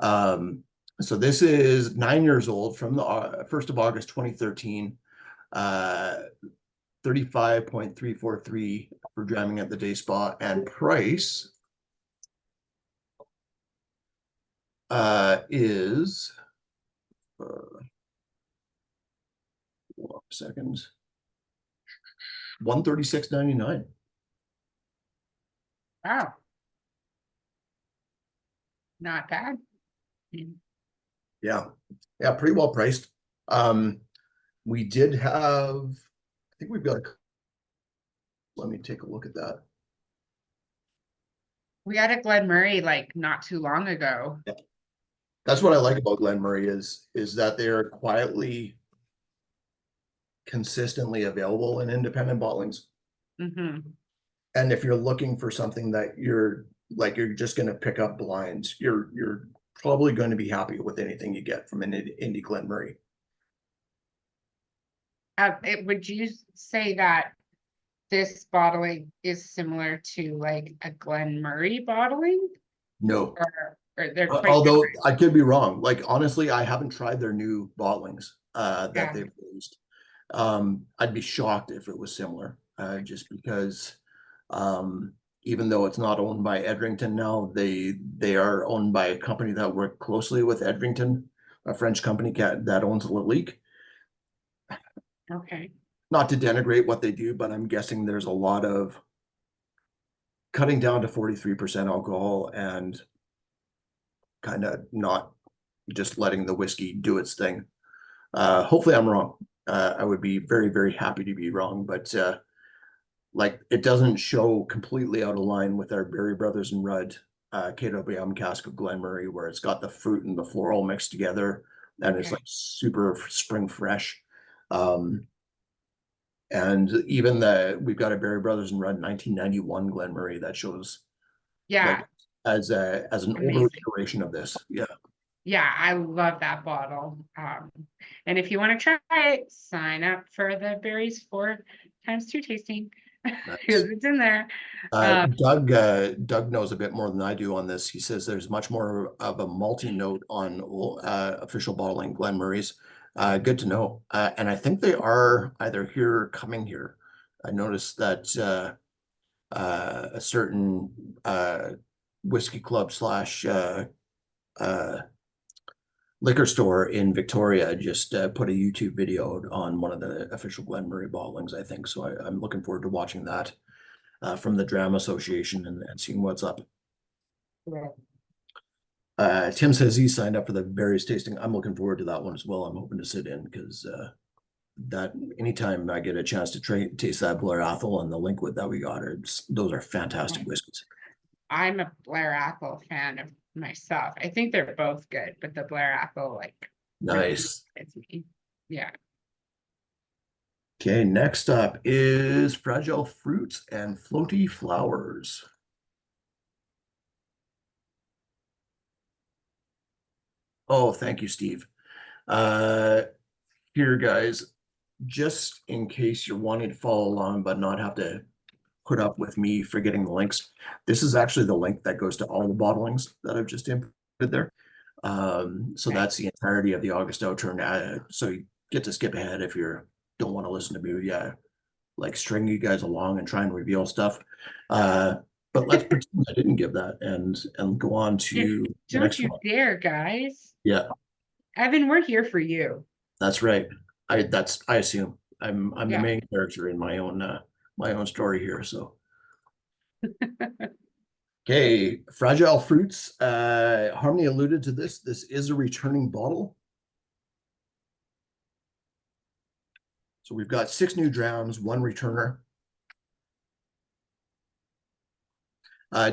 So this is 9 years old, from the 1st of August 2013. 35.343 for Dramming at the Day Spa, and price is 136.99.
Wow. Not bad.
Yeah, pretty well priced. We did have, I think we've got, let me take a look at that.
We had a Glen Murray like not too long ago.
Yeah. That's what I like about Glen Murray is that they're quietly, consistently available in independent bottlings. And if you're looking for something that you're just going to pick up blinds, you're probably going to be happy with anything you get from an Indie Glen Murray.
Would you say that this bottling is similar to like a Glen Murray bottling?
No.
Or they're quite
although
different?
I could be wrong. Like honestly, I haven't tried their new bottlings that they've released. I'd be shocked if it was similar, just because even though it's not owned by Edrington now, they are owned by a company that worked closely with Edrington, a French company that owns Lalique.
Okay.
Not to denigrate what they do, but I'm guessing there's a lot of cutting down to 43% alcohol and kind of not just letting the whiskey do its thing. Hopefully I'm wrong. I would be very, very happy to be wrong, but like it doesn't show completely out of line with our Berry Brothers and Rudd KWM cask of Glen Murray, where it's got the fruit and the floral mixed together, and it's like super spring fresh. And even we've got a Berry Brothers and Rudd 1991 Glen Murray that shows, like, as an older iteration of this.
Yeah, I love that bottle. And if you want to try it, sign up for the Berries 4x2 tasting because it's in there.
Doug knows a bit more than I do on this. He says there's much more of a malty note on official bottling Glen Murray's. Good to know. And I think they are either here or coming here. I noticed that a certain whiskey club / liquor store in Victoria just put a YouTube video on one of the official Glen Murray bottlings, I think. So I'm looking forward to watching that from the Dram Association and seeing what's up. Tim says he signed up for the berries tasting. I'm looking forward to that one as well. I'm hoping to sit in because that anytime I get a chance to taste that Blair Athol and the Linkwood that we got, those are fantastic whiskeys.
I'm a Blair Athol fan of myself. I think they're both good, but the Blair Athol, like,
nice.
It's me. Yeah.
Okay, next up is Fragile Fruits and Floaty Flowers. Oh, thank you, Steve. Here, guys, just in case you're wanting to follow along but not have to put up with me forgetting the links, this is actually the link that goes to all the bottlings that I've just inputted there. So that's the entirety of the August Outturn. So you get to skip ahead if you don't want to listen to me. Yeah, like string you guys along and try and reveal stuff. But let's pretend I didn't give that and go on to the next one.
Don't you dare, guys.
Yeah.
Evan, we're here for you.
That's right. I assume I'm the main character in my own story here. So okay, Fragile Fruits. Harmony alluded to this. This is a returning bottle. So we've got 6 new drams, 1 returner.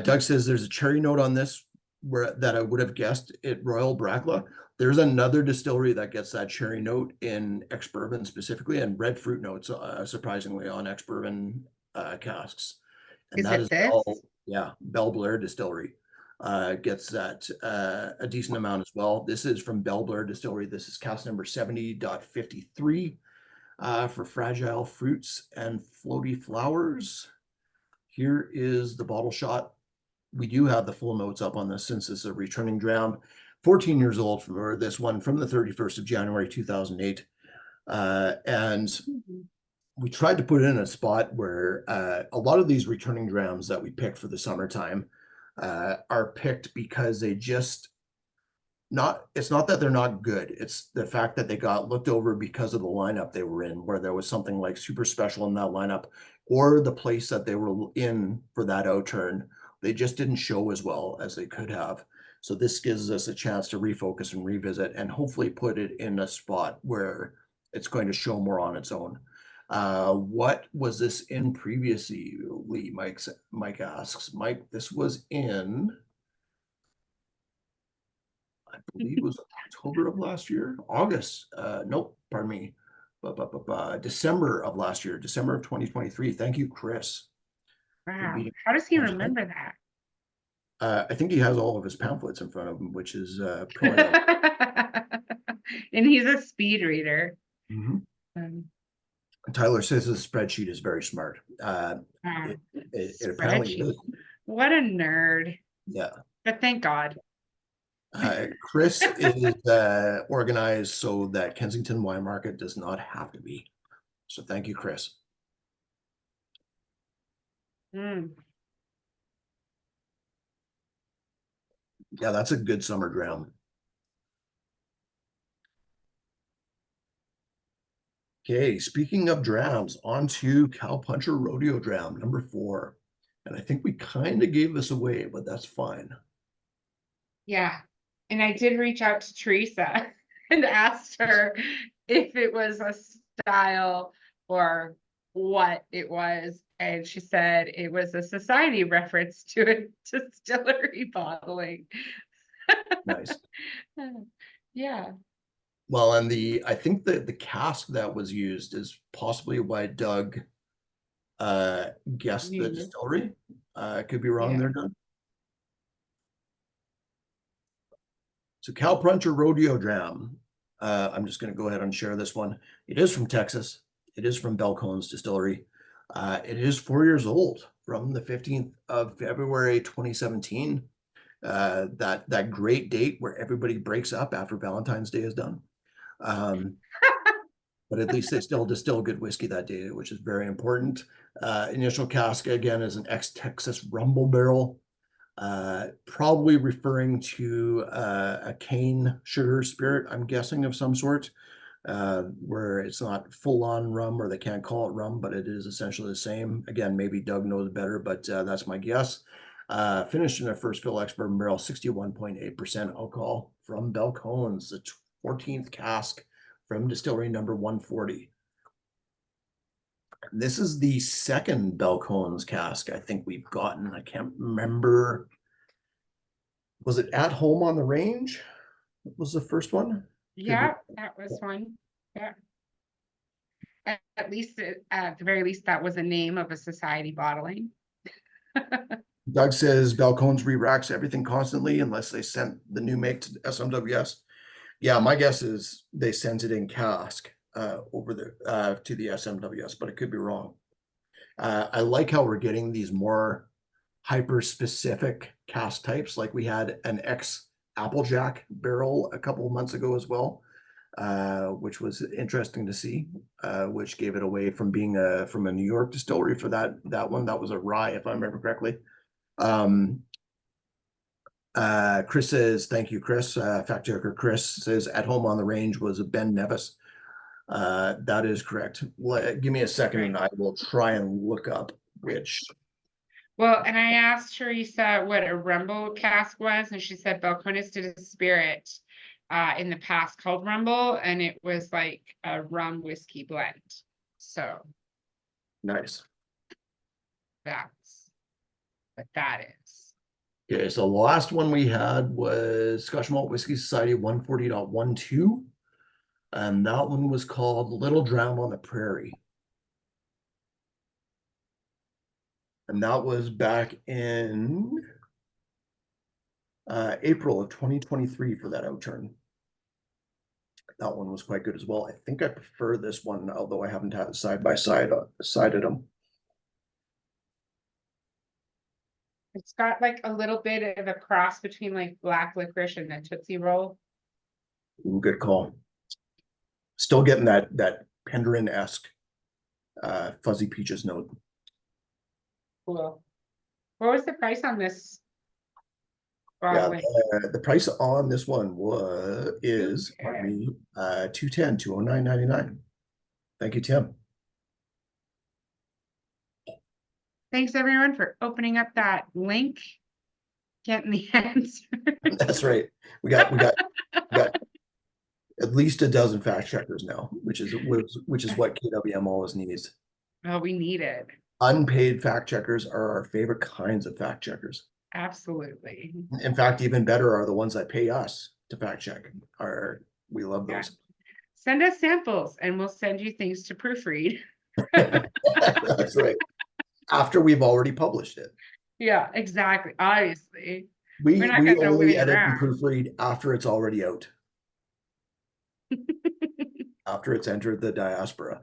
Doug says there's a cherry note on this that I would have guessed at Royal Brackla. There's another distillery that gets that cherry note in ex-bourbon specifically, and red fruit notes, surprisingly, on ex-bourbon casks. And
Is
that
it
is
this?
Belle Blair Distillery gets that a decent amount as well. This is from Belle Blair Distillery. This is cask number 70.53 for fragile fruits and floaty flowers. Here is the bottle shot. We do have the full notes up on this since it's a returning dram. 14 years old for this one, from the 31st of January 2008. And we tried to put it in a spot where a lot of these returning drams that we pick for the summertime are picked because they just it's not that they're not good. It's the fact that they got looked over because of the lineup they were in, where there was something like super special in that lineup, or the place that they were in for that outturn. They just didn't show as well as they could have. So this gives us a chance to refocus and revisit and hopefully put it in a spot where it's going to show more on its own. What was this in previously? Mike asks. Mike, this was in, I believe it was October of last year, August. Nope, pardon me. December of last year, December of 2023. Thank you, Chris.
Wow. How does he remember that?
I think he has all of his pamphlets in front of him, which is probably.
And he's a speed reader.
Tyler says the spreadsheet is very smart. It apparently is.
What a nerd.
Yeah.
But thank God.
Chris is organized so that Kensington Wine Market does not have to be. So thank you, Chris. Yeah, that's a good summer dram. Okay, speaking of drams, on to Cowpuncher Rodeo Dram, number 4. And I think we kind of gave this away, but that's fine.
Yeah. And I did reach out to Teresa and asked her if it was a style or what it was. And she said it was a society reference to a distillery bottling.
Nice.
Yeah.
Well, and I think that the cask that was used is possibly why Doug guessed the distillery. Could be wrong there, Doug. So Cowpuncher Rodeo Dram. I'm just going to go ahead and share this one. It is from Texas. It is from Balcones Distillery. It is 4 years old, from the 15th of February 2017. That great date where everybody breaks up after Valentine's Day is done. But at least they still distill good whiskey that day, which is very important. Initial cask, again, is an ex-Texas Rumble barrel. Probably referring to a cane sugar spirit, I'm guessing, of some sort, where it's not full-on rum, or they can't call it rum, but it is essentially the same. Again, maybe Doug knows better, but that's my guess. Finished in a first fill ex-bourbon barrel, 61.8% alcohol, from Balcones, the 14th cask from distillery number 140. This is the second Balcones cask I think we've gotten. I can't remember. Was it At Home on the Range? Was the first one?
Yeah, that was one. Yeah. At least, at the very least, that was a name of a society bottling.
Doug says Balcones re-racks everything constantly unless they sent the new make to SMWS. Yeah, my guess is they sent it in cask over the to the SMWS, but it could be wrong. I like how we're getting these more hyper-specific cask types, like we had an Applejack barrel a couple of months ago as well, which was interesting to see, which gave it away from being from a New York distillery for that one. That was a rye, if I remember correctly. Chris says, thank you, Chris. Fact checker Chris says At Home on the Range was a Ben Nevis. That is correct. Give me a second and I will try and look up which.
Well, and I asked Teresa what a Rumble cask was, and she said Balcones did a spirit in the past called Rumble, and it was like a rum whiskey blend. So
nice.
That's what that is.
Okay, so the last one we had was Scotch Malt Whiskey Society 140.12. And that one was called Little Dram on the Prairie. And that was back in April of 2023 for that Outturn. That one was quite good as well. I think I prefer this one, although I haven't had it side by side sided them.
It's got like a little bit of a cross between like black licorice and the Tootsie Roll.
Ooh, good call. Still getting that Penderin-esque fuzzy peaches note.
Cool. What was the price on this
Yeah,
bottle?
the price on this one is pardon me, 210, 209.99. Thank you, Tim.
Thanks everyone for opening up that link, getting the answer.
That's right. We got at least a dozen fact checkers now, which is what KWM always needs.
Oh, we need it.
Unpaid fact checkers are our favorite kinds of fact checkers.
Absolutely.
In fact, even better are the ones that pay us to fact check. We love those.
Yeah. Send us samples and we'll send you things to proofread.
That's right. After we've already published it.
Yeah, exactly. Obviously.
We only edit
around.
and proofread after it's already out. After it's entered the diaspora.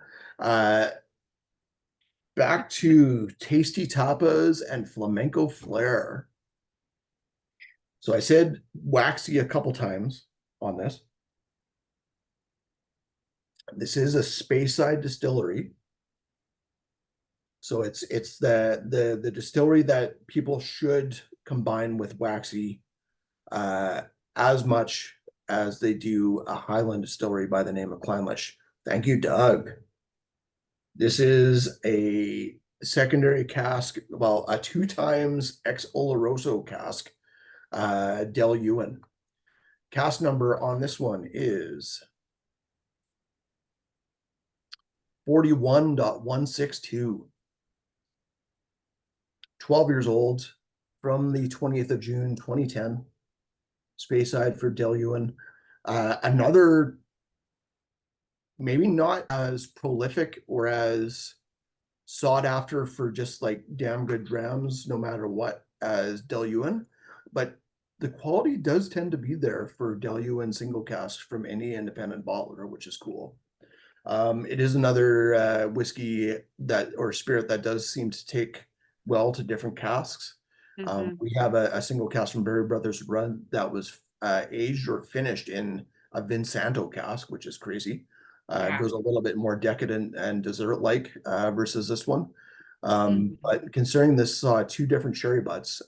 Back to tasty tapas and flamenco flair. So I said waxy a couple times on this. This is a Speyside distillery. So it's the distillery that people should combine with waxy as much as they do a Highland distillery by the name of Clynelish. Thank you, Doug. This is a secondary cask, well, a 2 times ex Oloroso cask, Del Ewan. Cask number on this one is 41.162. 12 years old, from the 20th of June, 2010. Speyside for Del Ewan. Another, maybe not as prolific or as sought after for just like damn good drams, no matter what, as Del Ewan, but the quality does tend to be there for Del Ewan single cask from any independent bottler, which is cool. It is another whiskey or spirit that does seem to take well to different casks. We have a single cask from Berry Brothers Run that was aged or finished in a Vinsanto cask, which is crazy. Goes a little bit more decadent and dessert-like versus this one. But considering this saw 2 different sherry butts,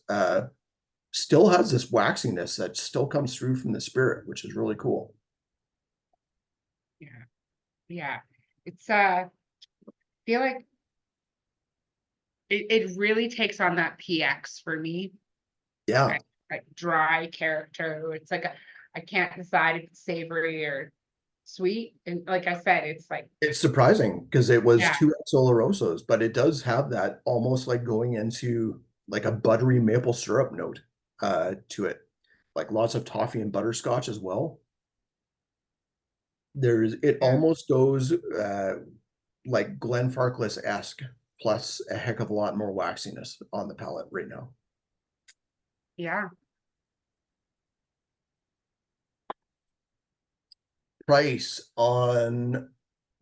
still has this waxiness that still comes through from the spirit, which is really cool.
Yeah. It's I feel like it really takes on that PX for me.
Yeah.
Like dry character. It's like I can't decide if it's savory or sweet. And like I said, it's
surprising because it was 2 ex Olorosos, but it does have that almost like going into like a buttery maple syrup note to it. Like lots of toffee and butterscotch as well. It almost goes like Glenfarclas-esque, plus a heck of a lot more waxiness on the palate right now.
Yeah.
Price on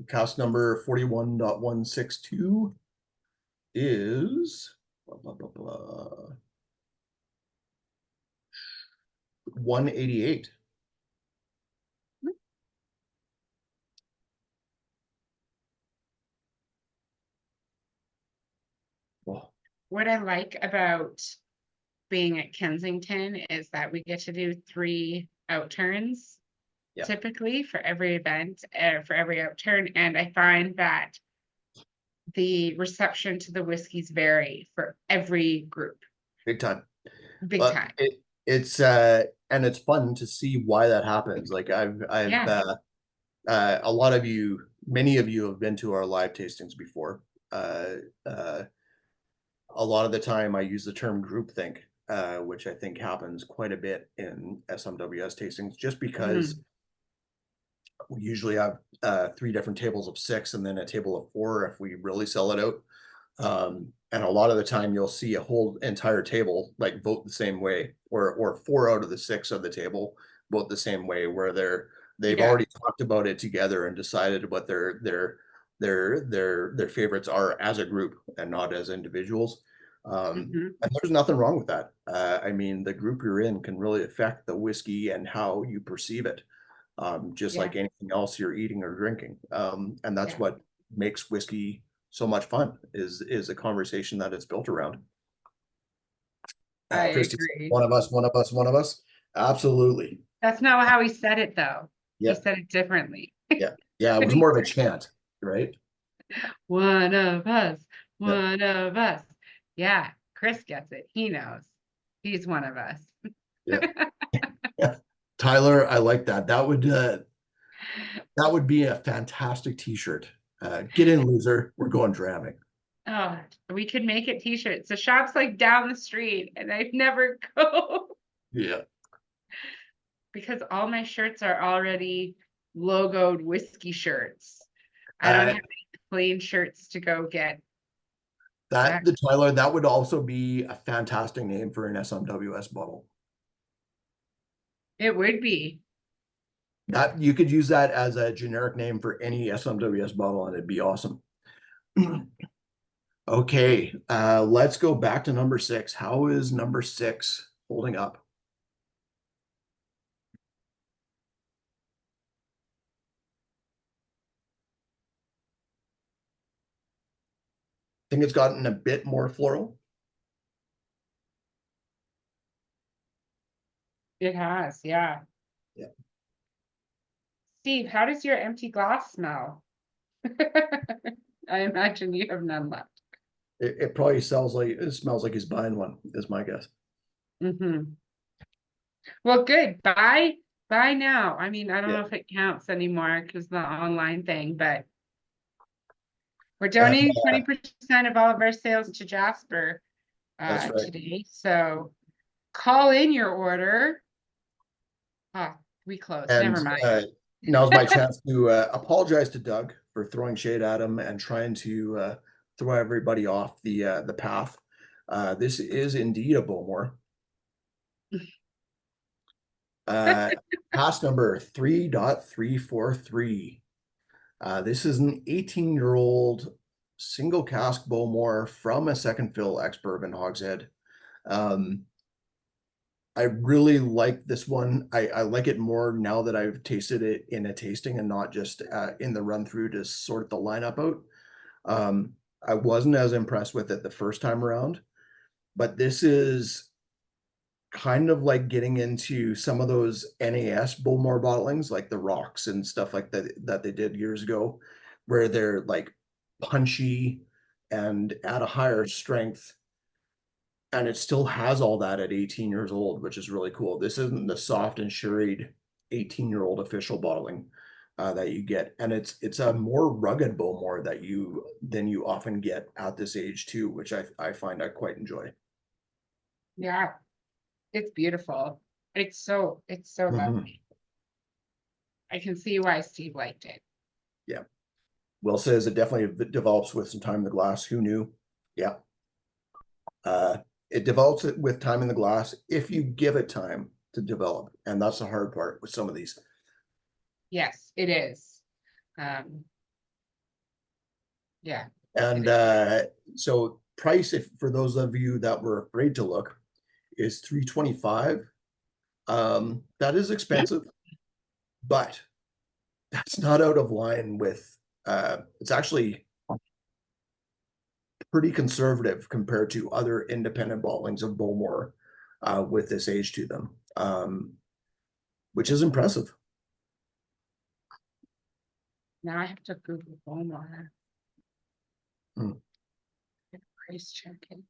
cask number 41.162 is blah, blah, blah, blah, 188.
What I like about being at Kensington is that we get to do 3 outturns typically for every event, for every outturn, and I find that the reception to the whiskeys vary for every group.
Big time.
Time.
It's and it's fun to see why that happens. Like a lot of you, many of you have been to our live tastings before. a lot of the time I use the term groupthink, which I think happens quite a bit in SMWS tastings, just because
Mhm.
we usually have 3 different tables of 6 and then a table of 4 if we really sell it out. And a lot of the time you'll see a whole entire table like vote the same way, or 4 out of the 6 of the table vote the same way, where they've
Yeah.
already talked about it together and decided what their favorites are as a group and not as individuals.
Mhm.
And there's nothing wrong with that. I mean, the group you're in can really affect the whiskey and how you perceive it, just
Yeah.
like anything else you're eating or drinking. And that's
Yeah.
what makes whiskey so much fun, is a conversation that it's built around.
I
Christy,
agree.
one of us, one of us, one of us. Absolutely.
That's not how he said it though. He
Yeah.
said it differently.
Yeah. Yeah. It was more of a chant, right?
One of us,
Yeah.
one of us. Yeah, Chris gets it. He knows. He's one of us.
Yeah. Yeah. Tyler, I like that. That would be a fantastic t-shirt. Get in, loser. We're going dramming.
Oh, we could make it t-shirts. The shop's like down the street and I never go
Yeah.
because all my shirts are already logoed whiskey shirts. I don't
Uh,
have any plain shirts to go get.
that
That
the Tyler, that would also be a fantastic name for an SMWS bottle.
it would be.
That you could use that as a generic name for any SMWS bottle and it'd be awesome. Okay, let's go back to number 6. How is number 6 holding up? Think it's gotten a bit more floral.
It has, yeah.
Yeah.
Steve, how does your empty glass smell? I imagine you have none left.
It probably smells like he's buying one, is my guess.
Hmm. Well, good. Buy now. I mean, I don't
Yeah.
know if it counts anymore because the online thing, but we're
And,
donating 20% of all of our sales to Jasper
that's right.
today. So call in your order. Ah, we closed.
And
Never mind.
now's my chance to apologize to Doug for throwing shade at him and trying to throw everybody off the path. This is indeed a Bowmore. Pass number 3.343. This is an 18-year-old single cask Bowmore from a second fill ex-bourbon hogshead. I really like this one. I like it more now that I've tasted it in a tasting and not just in the run through to sort the lineup out. I wasn't as impressed with it the first time around, but this is kind of like getting into some of those NAS Bowmore bottlings, like the rocks and stuff like that they did years ago, where they're like punchy and at a higher strength, and it still has all that at 18 years old, which is really cool. This isn't the soft and sherried 18-year-old official bottling that you get, and it's a more rugged Bowmore than you often get at this age too, which I find I quite enjoy.
Yeah, it's beautiful. It's so
Mhm.
lovely. I can see why Steve liked it.
Yeah. Will says it definitely develops with some time in the glass. Who knew? Yeah. Uh, it develops it with time in the glass if you give it time to develop. And that's the hard part with some of these.
Yes, it is. Um, yeah, it
And
is.
so price, if for those of you that were afraid to look, is 325. That is expensive, but that's not out of line with it's actually pretty conservative compared to other independent bottlings of Bowmore with this age to them, which is impressive.
Now I have to Google Bowmore.
Hmm.
Price checking.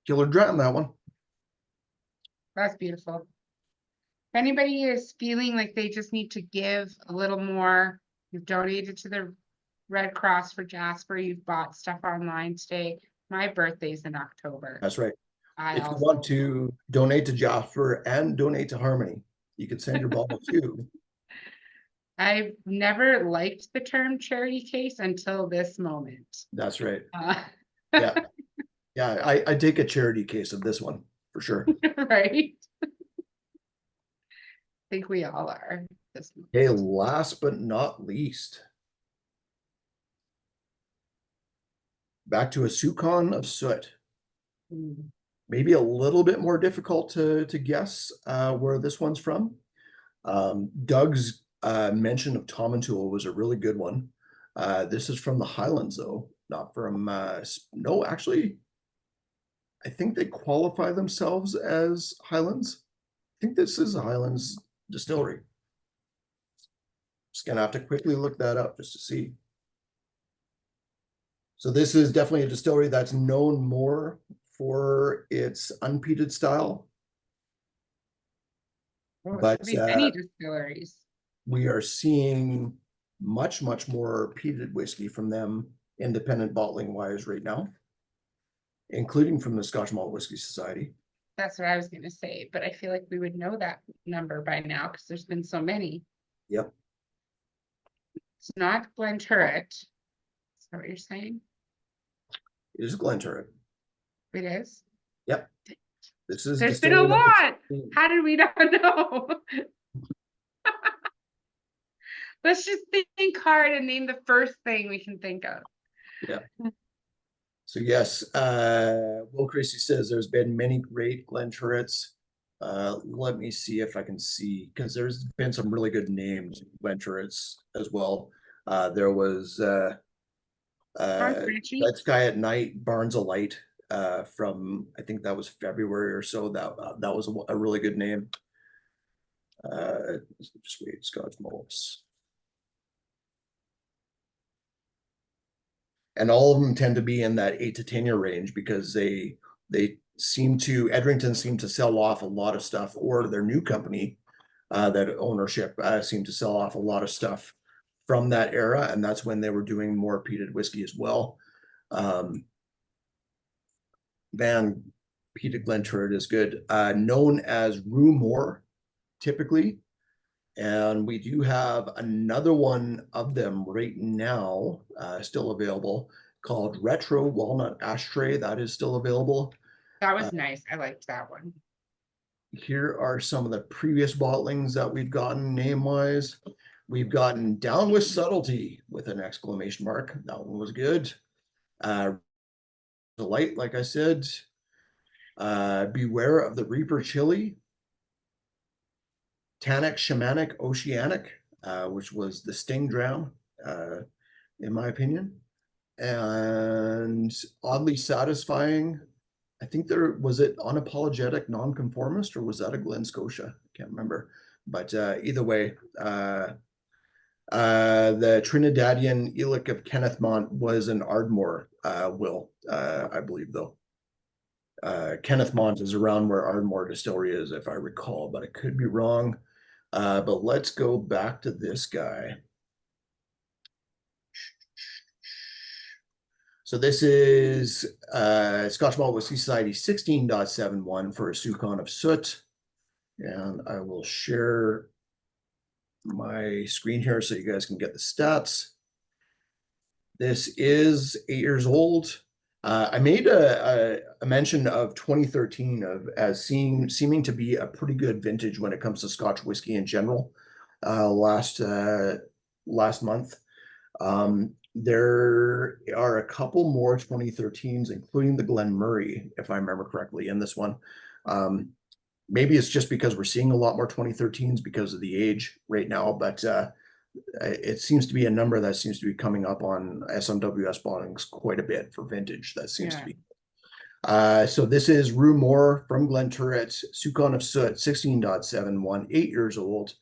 Killer dram, that one.
That's beautiful. If anybody is feeling like they just need to give a little more, you've donated to the Red Cross for Jasper, you've bought stuff online today, My birthday's in October.
That's right.
I
If you
also
want to donate to Jasper and donate to Harmony, you can send your bottle too.
I've never liked the term charity case until this moment.
That's right.
Uh,
Yeah. Yeah, I take a charity case of this one for sure.
right? I think we all are. This
Okay,
moment.
last but not least, back to a soupcon of soot.
Mm.
Maybe a little bit more difficult to guess where this one's from. Doug's mention of Tomantoul was a really good one. This is from the Highlands, though, not from no, actually, I think they qualify themselves as Highlands. I think this is a Highlands distillery. Just gonna have to quickly look that up just to see. So this is definitely a distillery that's known more for its unpeated style.
Oh, it's
But
pretty many distilleries.
we are seeing much more peated whiskey from them, independent bottling wise right now, including from the Scotch Malt Whiskey Society.
That's what I was going to say, but I feel like we would know that number by now because there's been so many.
Yep.
It's not Glenturret. Is that what you're saying?
It is Glenturret.
It is.
Yep. This is
There's been a lot. How did we not know? Let's just think hard and name the first thing we can think of.
Yeah. So yes, Will Creasy says there's been many great Glenturrets. Let me see if I can see, because there's been some really good names Glenturrets as well. There was Red Sky at Night, Barnes of Light, from I think that was February or so. That was a really good name. Just wait, Scotch malts. And all of them tend to be in that 8 to 10 year range because they seem to, Edrington seem to sell off a lot of stuff, or their new company, that ownership seemed to sell off a lot of stuff from that era, and that's when they were doing more peated whiskey as well. Van Peated Glenturret is good, known as Rue Moore, typically. And we do have another one of them right now, still available, called Retro Walnut Ashtray. That is still available.
That was nice. I liked that one.
Here are some of the previous bottlings that we've gotten name-wise. We've gotten Down with Subtlety with an exclamation mark. That one was good. Delight, like I said. Beware of the Reaper Chili. Tannic Shamanic Oceanic, which was the Sting Dram, in my opinion. And Oddly Satisfying. I think there was it Unapologetic Nonconformist, or was that a Glen Scotia? I can't remember. But either way, the Trinidadian Elic of Kenneth Mont was an Ardmore will, I believe, though. Kenneth Mont is around where Ardmore Distillery is, if I recall, but I could be wrong. But let's go back to this guy. So this is Scotch Malt Whiskey Society 16.71 for a soupcon of soot. And I will share my screen here so you guys can get the stats. This is 8 years old. I made a mention of 2013 as seeming to be a pretty good vintage when it comes to Scotch whiskey in general. Last month, there are a couple more 2013s, including the Glen Murray, if I remember correctly, in this one. Maybe it's just because we're seeing a lot more 2013s because of the age right now, but it seems to be a number that seems to be coming up on SMWS bottlings quite a bit for vintage. That seems to be. So this is Rue Moore from Glenturret, soupcon of soot, 16.71, 8 years old,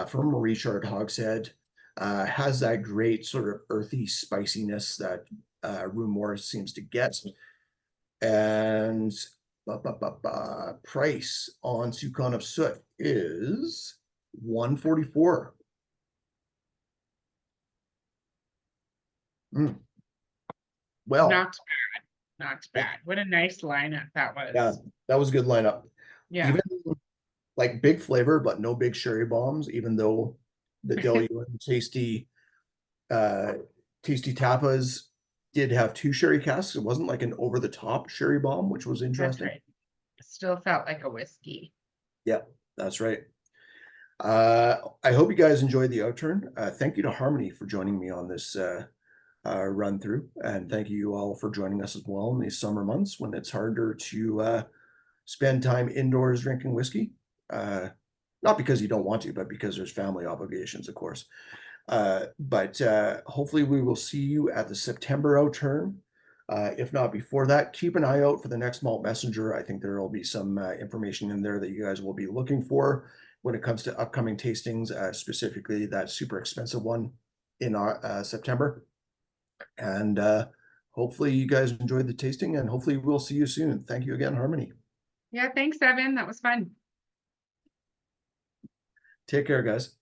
from Richard Hogshead. Has that great sort of earthy spiciness that Rue Moore seems to get. And price on soupcon of soot is $144. Well,
not bad. not bad. What a nice lineup that was.
Yeah, that was a good lineup.
Yeah.
Even like big flavor, but no big sherry bombs, even though the Diluent tasty tapas did have 2 sherry casks. It wasn't like an over the top sherry bomb, which was
That's
interesting.
right. It still felt like a whiskey.
Yeah, that's right. I hope you guys enjoyed the Outturn. Thank you to Harmony for joining me on this run through, and thank you all for joining us as well in these summer months when it's harder to spend time indoors drinking whiskey. Not because you don't want to, but because there's family obligations, of course. But hopefully we will see you at the September Outturn. If not before that, keep an eye out for the next Malt Messenger. I think there will be some information in there that you guys will be looking for when it comes to upcoming tastings, specifically that super expensive one in September. And hopefully you guys enjoyed the tasting, and hopefully we'll see you soon. Thank you again, Harmony.
Yeah, thanks, Evan. That was fun.
Take care, guys.